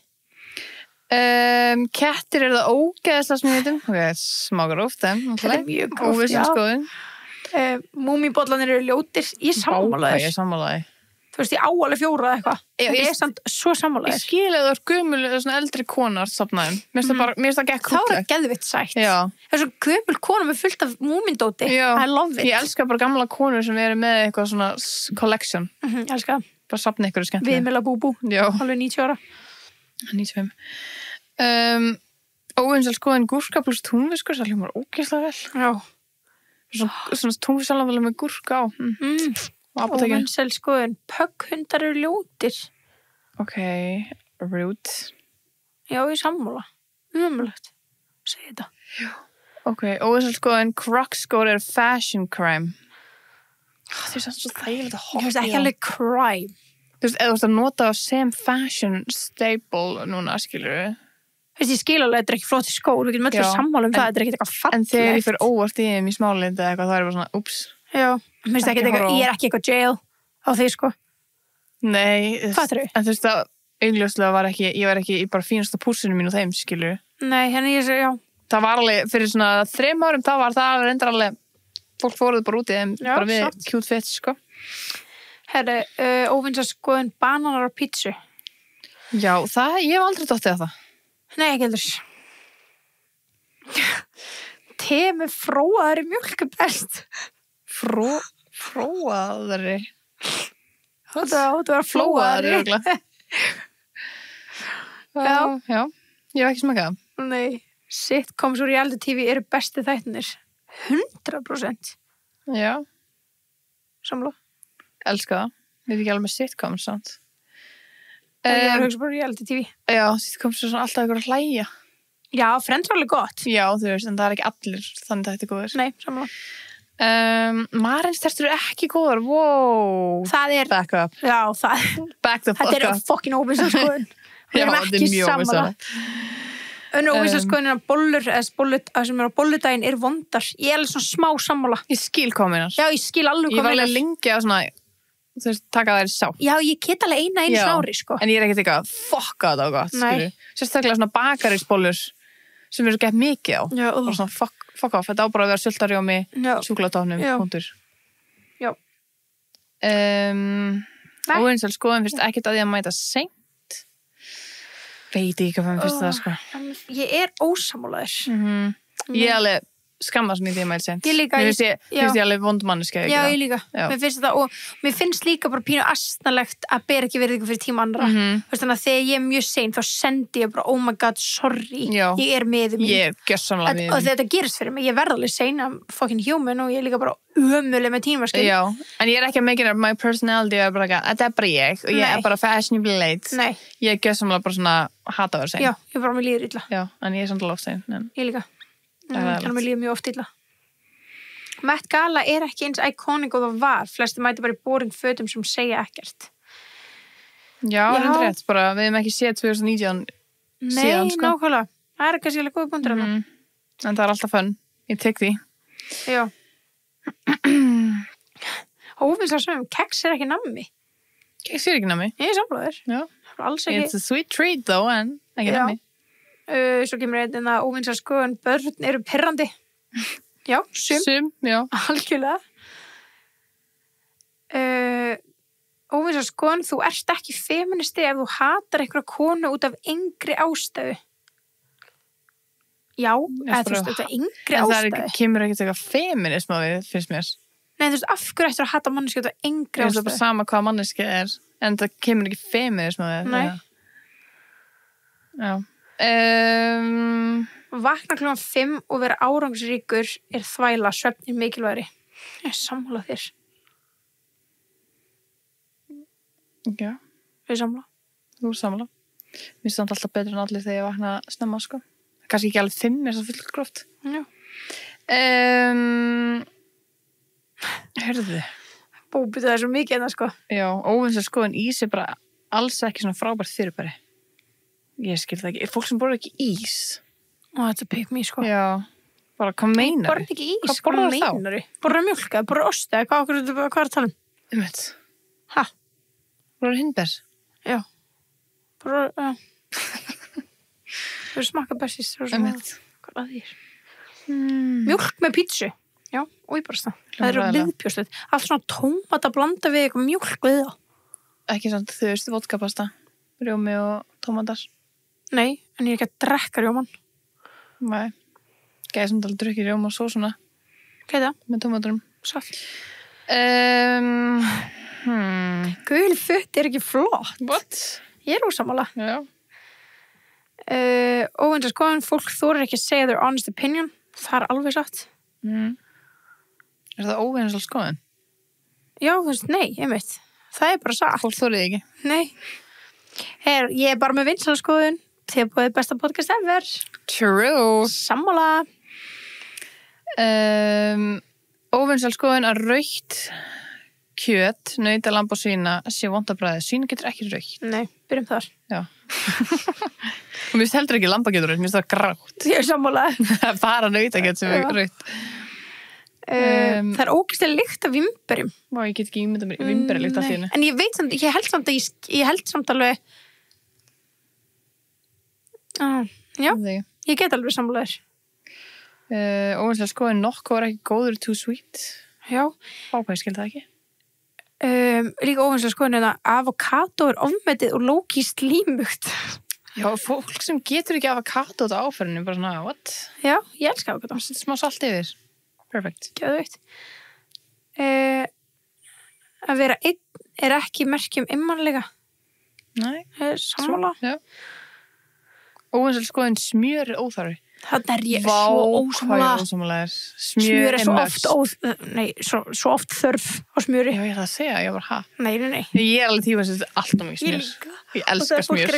Kettir eru það ógeðslega sem ég veitum. Ok, smá gróft, Þetta er mjög gróft, Óvissum já. skoðun. Múmíbollanir eru ljótir. Ég er sammálaður. Ég er sammálaður. Þú veist, ég á alveg 4 eða eitthvað. Já, Ég ég- er samt svo Ég sammálaður. skil að þú ert gömul eða svona eldri konar safnaðum. Mér finnst það gekk Þá er það krútlegt. geðvitt sætt. Já. Það er svo gömul kona með fullt af múmindóti. Já. I love it. Ég elska bara gamla konur sem eru með eitthvað svona collection. Ég elska það. Bara safna ykkur skemmt. Viðmjöla búbú. Já, Alveg 90 ára. 95. Óvinsal skoðin gúrka pluss túnfiskur, það hljómar ógeðslega vel. Já. Svona túnfisksalamvel með gúrka á. Og apotekinu. Óvinsæl skoðun. Pögghundar eru ljótir. Ok, rude. Já, ég er sammála. Umömmulegt. Segði þetta. Ok, óvinsal skoðin Crocs-skór er fashion crime. Það er samt svo þægilegt að Ég hoppa veist ekki í það. alveg crime. Þú veist, eða þú veist að nota það sem fashion staple núna, skilur við. Þú veist, ég skil alveg að þetta er ekki flott skór. Við getum öll að Já, sammála um en- það. Þetta er ekki eitthvað fallegt. En þegar ég fyrir óvart í þeim í smálindi eða eitthvað, það er bara svona, ups. Já. Mér finnst Ekki ekki eitthvað, horfa á. ég er ekki eitthvað jail á því, sko. Nei. Fattarðu? En þú veist að augljóslega ég var ekki í bara fínasta pússinu mín og þeim, skilur við. Nei, henni ég segi, já. Það var alveg, fyrir svona 3 árum, það var það alveg reyndar alveg, fólk fóruð bara út í þeim, Já, bara við satt. cute fits, sko. Herri, óvinsæl skoðun bananar á pítsu. Já, ég hef aldrei dottið að það. Nei, ekki heldur. Te með fróaðari mjólk er best. Fróaðari. Þetta var flóaðari. örugglega. Já. Já, ég hef ekki smakað. Nei, sitcoms og reality TV eru besti þættinir. 100%. Já, Samlá. elska það. Við ekki alveg með sitcoms, sant? Það er að hugsa bara reality TV. Já, sitcoms er svona alltaf ykkur að hlæja. Já, Friends var alveg gott. Já, þú veist, en það er ekki allir þannig þetta er góður. Nei, samlá. Marinstertur er ekki góður. Wow. Það er, Back up. já, það, Back the fuck þetta er up. fucking óvinsæl skoðun. Við Já, erum þetta er ekki mjög sammála. óvinsæl. Önnur óvinsæl skoðun er að bollur, að sem er á bolludaginn er vondar. Ég er alveg svona smá sammála. Ég skil kominar. Já, ég skil alveg Ég hvað var alveg meinar. lengi að svona, þú veist, taka þær sátt. Já, ég get alveg einu Já. snári, sko. En ég er ekkert eitthvað, fokka þetta á gott, Nei. skilju. Sérstaklega svona bakarísbollur sem eru gett mikið á. Já, Bara svona, fuck fuck off, þetta á bara að vera sultarjómi, súkkulatóknum, punktur. Já. Óvinsæl skoðun fyrst ekkert að því að mæta seint. Veit ekki hvað mér fyrst það, sko. Ég ósammálaður. Ég alveg skammast mér því að mæta seint. Ég líka. Mér finnst ég alveg vond manneskja. Já, ég líka. Mér finnst þetta, og mér finnst líka bara pínu asnalegt að bera ekki virðingu fyrir tíma annarra. Þannig að þegar ég mjög sein, þá sendi ég bara, oh my god, sorry. Já. Ég miður mín. Ég gjörsamlega miður mín. Og þetta gerist fyrir mig. Ég verð alveg sein að fucking human og ég er líka bara ömuleg með tímaskil. Já, en ég er ekki að make it up my personality og þetta er bara ég og ég er bara fashionably late. Nei. Ég gjörsamlega bara svona hata að vera sein. Já, ég bara mér líður illa. Já, en ég er samt alveg oft sein. Ég líka. Þannig að mér líður mjög oft illa. Met Gala er ekki eins iconic og það var. Flesti mæti bara í boring fötum sem segja ekkert. Já, það er rétt. Bara, við hefum ekki séð 2019 síðan, sko. Nei, nákvæmlega. Það er kannski alveg góð punktur hana. En það er alltaf fun. Ég tek því. Já. Óvinsar sem keks er ekki nammi. Keks er ekki nammi? Ég er sammálaður. Já. Alls ekki. It's a sweet treat, though, en ekki nammi. Svo kemur einn að óvinsar skoðun börn eru pirrandi. Já, sum, já. Algjörlega. Óvinsar skoðun, þú ert ekki feministi ef þú hatar einhverja konu út af yngri ástæðu. Já, eða þú veist, þetta yngri ástæðu. En það kemur ekkert eitthvað feminism á við, finnst mér. Nei, þú veist, af hverju ættir að hata manneski út af yngri ástæðu? Það er bara sama hvað manneski er, en það kemur ekki feminism á við. Nei. Já. Vakna klukkan 5 og vera árangsríkur er þvæla, svefnir mikilvægri. Ég er sammála þér. Já. Við sammála. Þú er sammála. Mér finnst það alltaf betur en allir þegar ég vakna snemma, sko. Kannski ekki alveg 5, er það fullgróft. Já. Hörðu. Bóbið það er svo mikið en það, sko. Já, óvinsar skoðun ís er bara alls ekki svona frábært fyrirbæri. Ég skil það ekki. Fólk sem borðar ekki ís. Ó, þetta pík mér, sko. Já. Bara, hvað meinar? Borðar ekki ís. Hvað borðar þá? Borðar mjólk, eða borðar ost, eða hvað er það að tala um? Ha? Borðar hindber? Já. Borðar, já. Þú eru smakka bessis. Hvað að því er? Mjólk með pítsu. Já, og ég bara stað. Það eru viðbjóðstöð. Allt svona tómata blanda við eitthvað mjólk við það. Ekki samt, þú veist, vodkapasta. Rjómi og tómatar. Nei, en ég er ekki að drekka rjóman. Nei. Gæði samt alveg drukkið rjóma og sósuna. Gæði það? Með tómaturum. Sall. Gul föt er ekki flott. What? Ég er ósammála. Já. Óvinsar skoðun, fólk þorir ekki að segja their honest opinion. Það er alveg satt. Er það óvinsar skoðun? Já, þú veist, nei, ég veit. Það er bara satt. Fólk þorið ekki? Nei. Ég er bara með vinsæla skoðun. Þið er búið besta podcast ever. True. Sammála. Óvinsæl skoðun að rautt kjöt, nauta, lamb og svína sé vondabragðið. Svína getur ekki rautt. Nei, byrjum þar. Já. Og mér finnst heldur ekki lamba getur rautt, mér finnst það grátt. Ég er sammála. Það er bara nauta getur sem er rautt. Það er ógeðslega lykt af vimberjum. Vá, ég get ekki ímyndað mér vimberjalykt allt í einu. En ég veit samt, ég held samt alveg já, ég get alveg sammálaður. Óvinsæl skoðun, nokkuð var ekki góður too sweet. Já. Hvað ég skil það ekki. Líka óvinsæl skoðun er að avokado er ofmetið og lóki slímugt. Já, fólk sem getur ekki avokado á áferðinu, bara svona, what? Já, ég elska avokado. Það smá salt yfir. Perfect. Geðveikt. Að vera einn er ekki merki einmanleika. Nei. Sammála. Já. Óvinsæl skoðun, smjör er óþarfi. Þannig er ég svo ósamlega. Smjör er svo oft þörf á smjöri. Já, ég ætla að segja, ég var Nei. Ég er alveg tíma að setja alltaf mikið smjör. Ég elska smjör.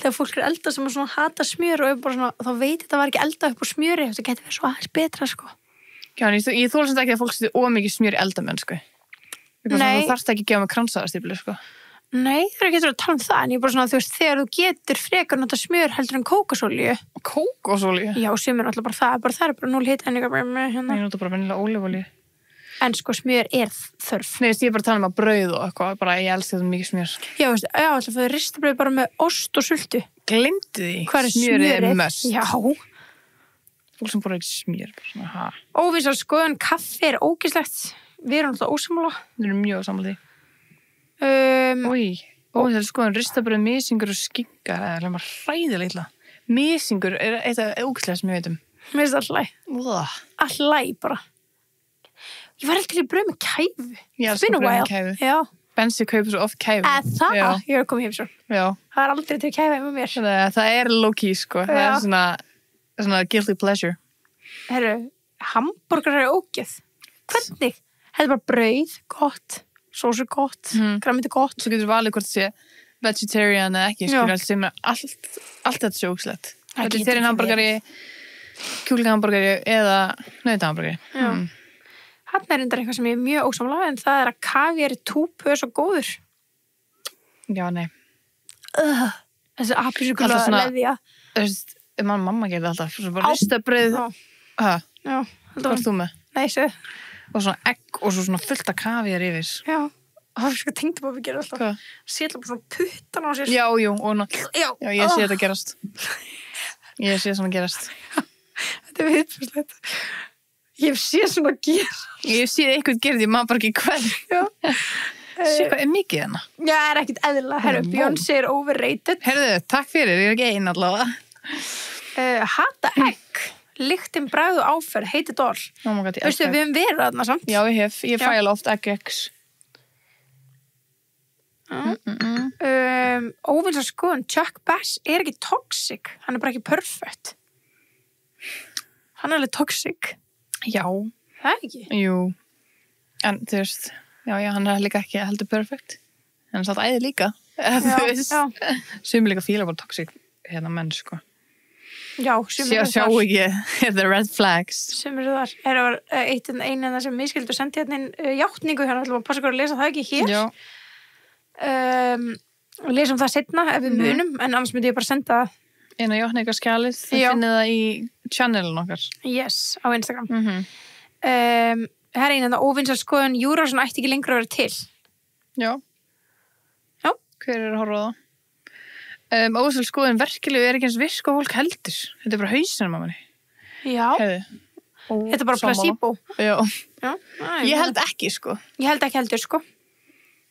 Þegar fólk er elda sem svona hata smjör og bara svona, þá veit þetta var ekki elda upp á smjöri, þetta getur verið svo aðeins betra, sko. Já, en ég þóla sem ekki að fólk setja ómikið smjör í eldamenn, sko. Þú þarfst ekki að gefa mig kransaðastýplu, sko. Nei, það er ekki að tala um það, en ég er bara svona, þú veist, þegar þú getur frekar nota smjör heldur en kókosolíu. Kókosolíu? Já, sem er alltaf bara það er bara 0 hita en ég bara með hérna. Ég nota bara venjulega ólífólíu. En sko, smjör er þörf. Nei, ég er bara að tala um að brauð og eitthvað, bara ég elska þetta mikið smjör. Já, veist, alltaf það er ristabrauð bara með ost og sultu. Gleymdu því. Hvað er smjörið? Must. Já. Fólk sem borðar ekki smjör. Svona, Óvinsæl skoðun, kaffi ógeðslegt. Við erum alltaf ósammála. Við erum mjög ósammála því. Óvinsæl skoðun, ristabrauð, misingur og skinka. Það er alveg hræðilega illa. Misingur er eitt af ógeðslega sem ég veit um. Mér finnst það all læg bara. Ég var alltaf til í brauð með kæfu. Já, sko brauð með kæfu. Já. Bensi kaupir svo oft kæfu. Það? Ég er komið heim svo. Já. Það er aldrei til kæfa með mér. Það er low-key, sko. Það er svona guilty pleasure. Herru, hamborgarar er ógeð. Hvernig? Það er bara brauð, gott, sósu gott, grænmeti gott. Svo getur valið hvort það sé vegetarian eða ekki, sem er allt þetta sjókslegt. Vegetarian hamborgari, kjúklingahamborgari eða nautahamborgari. Hann er reyndar eitthvað sem ég er mjög ósamlega, en það er að kavíar í túpu er svo góður. Já, nei. Þessi aprísugula leðja. Þú veist, mamma gerði alltaf, svo bara ristabrauð. Já. Hvað er þú með? Nei, sér. Og svona egg og svo svona fullt af kavíar yfir. Já. Það er sko tengd upp að við gerum alltaf. Hvað? Sér bara svona puttan á sér. Já, og ég sé þetta gerast. Ég sé svona gerast. Þetta er viðbjörnslegt. Ég sé svona gerast. Ég sé eitthvað gerði, ég maður bara ekki hvern. Já. Sé hvað er mikið hérna? Já, það er ekkert eðlilega. Herru, Beyoncé er overrated. Herru, takk fyrir, ég er ekki einn allavega. Hata egg. Lyktin, bragð og áferð, heiti doll. Oh my God, veistu, við höfum verið þarna samt. Já, ég fæ alveg oft egg-eggs. Óvinsæl skoðun, Chuck Bass er ekki toxic. Hann er bara ekki perfect. Hann er alveg toxic. Já. Það er ekki? Jú. En þú veist, já, hann er líka ekki heldur perfect. En það æði líka. Þú veist. Sumir líka fíla bara toxic menn, sko. Já, sumir sjá ekki the red flags. Sumir þar. Það var einu það sem miskildu sendi hérna játningu, hérna ætlum að passa ykkur að lesa það ekki hér. Já. Lesum það seinna ef við munum, en annars myndi ég bara senda það. Einu játningaskjalið, þið finnið það í channelin okkar. Yes, á Instagram. Það er einu óvinsæl skoðun, Eurovision ætti ekki lengur að vera til. Já. Já. Hver er að horfa á það? Óvinsæl skoðun, verkeflið er ekki eins virk og fólk heldur. Þetta er bara hausinn á manni. Já. Þetta er bara placebo. Já. Ég held ekki, sko. Ég held ekki heldur, sko.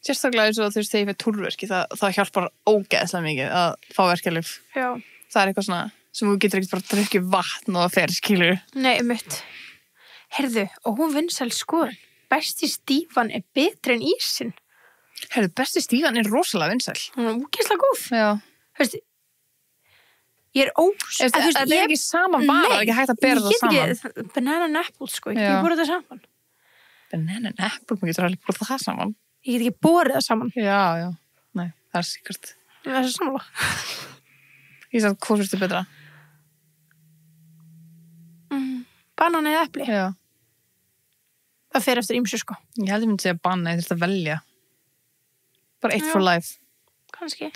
Sérstaklega eins og þú veist, þegar ég fyrir túrverki, það hjálpar ógeðslega mikið að fá verkeflið. Já. Það er eitthvað svona sem þú getur ekkert bara að drukja vatn og að fer, skilur. Nei, Herðu, og hún vinsæl skoðun. Besti stífan er betri en ísinn. Herðu, besti stífan er rosalega vinsæl. Hún er ógeðslega góð. Já. Þú veist, ég er það er ekki sama vara, það er ekki hægt að bera það saman. Ekki, banana and apple, sko. Ég get ekki borðið það saman. Banana and apple, maður getur alveg borðið það saman. Ég get ekki borðið það saman. Já. Nei, það er sikkert. Það er sammála. Ég sagði, hvað fyrstu betra? Banan eða epli? Já. Það fer eftir ýmsu, sko. Ég held ég myndi segja banana, ég þurfti að velja. Bara eitt for life. Kannski.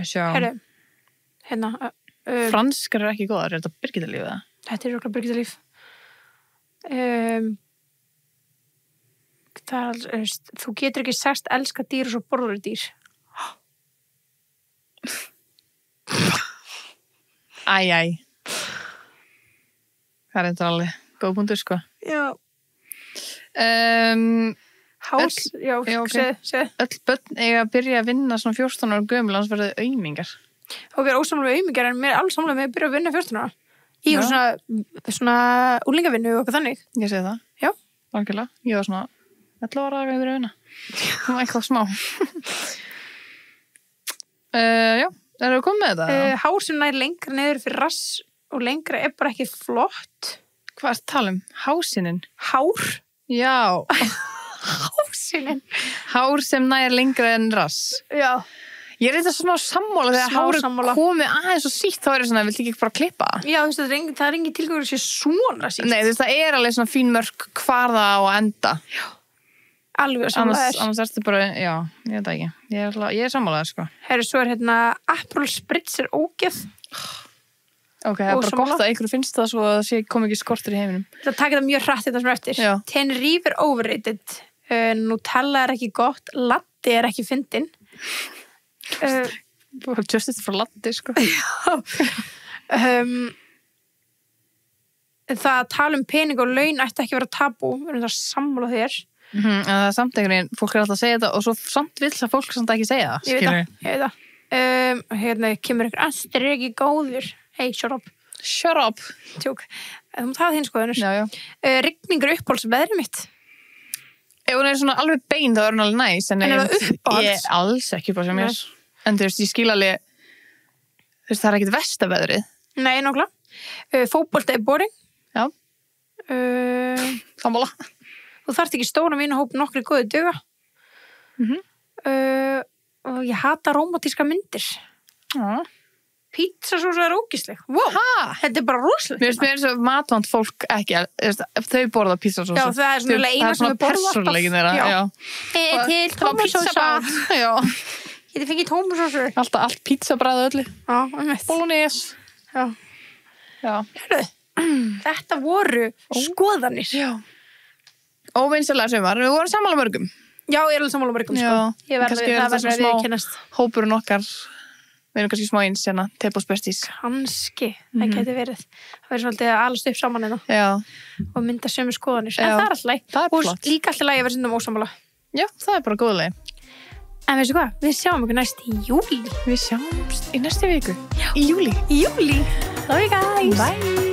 Sjá. Herru, hérna. Franskar er ekki góðar, er þetta Birgittarlíf eða? Þetta er okkur Birgittarlíf. Það er, þú getur ekki sagt elska dýr og svo borður dýr. Æ. Það er þetta alveg góð punktur, sko. Já. Segð. Öll börn eiga að byrja að vinna svona 14 ára gömul, annars verður þau aumingar. Og við erum ósamlega aumingar, en mér er alls samlega með að byrja að vinna 14 ára. Í svona úlingavinnu og okkur þannig. Ég segi það. Já. Algjörlega. Ég var svona 11 ára að byrja að vinna. Það var eitthvað smá. Já. Það komið með þetta? Hár sem nær lengra neður fyrir rass og lengra er bara ekki flott. Hvað er það að tala um? Hásinin? Hár? Já. Hásinin? Hár sem nær lengra en rass. Já. Ég er eitthvað smá sammála þegar hárið komið aðeins og sítt, þá er það svona, viltu ekki bara klippa? Já, þú veist, það er engin tilgangur að sé svona sítt. Nei, þú veist, það er alveg svona fín mörk hvar það á að enda. Já. Alveg sammálaður. Annars ertu bara, já, ég veit ekki. Ég er sammálaður, sko. Herru, svo er hérna Aperol Spritz er ógeð. Ok, það er bara gott að einhverju finnst það svo að það kom ekki skortur í heiminum. Það takir það mjög hratt þetta sem eftir. Já. Tenerife er overrated. Nutella er ekki gott. Latte er ekki fyndin. Justice for landi, sko. Það að tala pening og laun ætti ekki að vera tabú, við erum það sammála þér. En það samt einhvern veginn, fólk alltaf að segja þetta og svo samt vill það fólk samt ekki segja það. Ég veit það. Hérna kemur einhver astur er ekki góður. Hey, shut up. Shut up. Tjók. Það hinn skoðunur. Já. Rigningur uppáhalds veðrið mitt. Ef hún svona alveg bein, þá hún alveg næs. En ef það uppáhalds? Ég alls ekki upp á sem mér. En þú veist, ég skil alveg, það er ekkert vestaveðrið. Nei, nákvæmlega. Fótbolta er boring. Já. Sammála. Þú þarft ekki stóra mínu hóp nokkri góði duga. Og ég hata rómatíska myndir. Pizzasósa er ógeðsleg. Wow, þetta er bara rosalega. Mér finnst mér matvant fólk ekki, þau borða pizzasósa. Já, það er svona eina sem við borðum alltaf. Já. Til tómasósa. Já. Ég fengið tómasósu. Allt pizzabræðu öllu. Já, einmitt. Bolognese. Já. Hörru, þetta voru skoðanir. Já. Óvinsilega sumar, við vorum sammála mörgum. Já, ég er alveg sammála mörgum, sko. Já, kannski er það svona smá hópurinn okkar. Við erum kannski smá eins hérna, Tepos Besties. Kannski, það geti verið. Það verður svolítið að alast upp saman hérna. Já. Og mynda sömu skoðanir. En það er alltaf læg. Það er flott. Og líka alltaf læg að vera sindum ósammála. Já, það er bara góð leið. En veistu hvað, við sjáum okkur næst í júli. Við sjáumst í næstu viku. Já. Í júli. Í júli. Love you guys. Bye.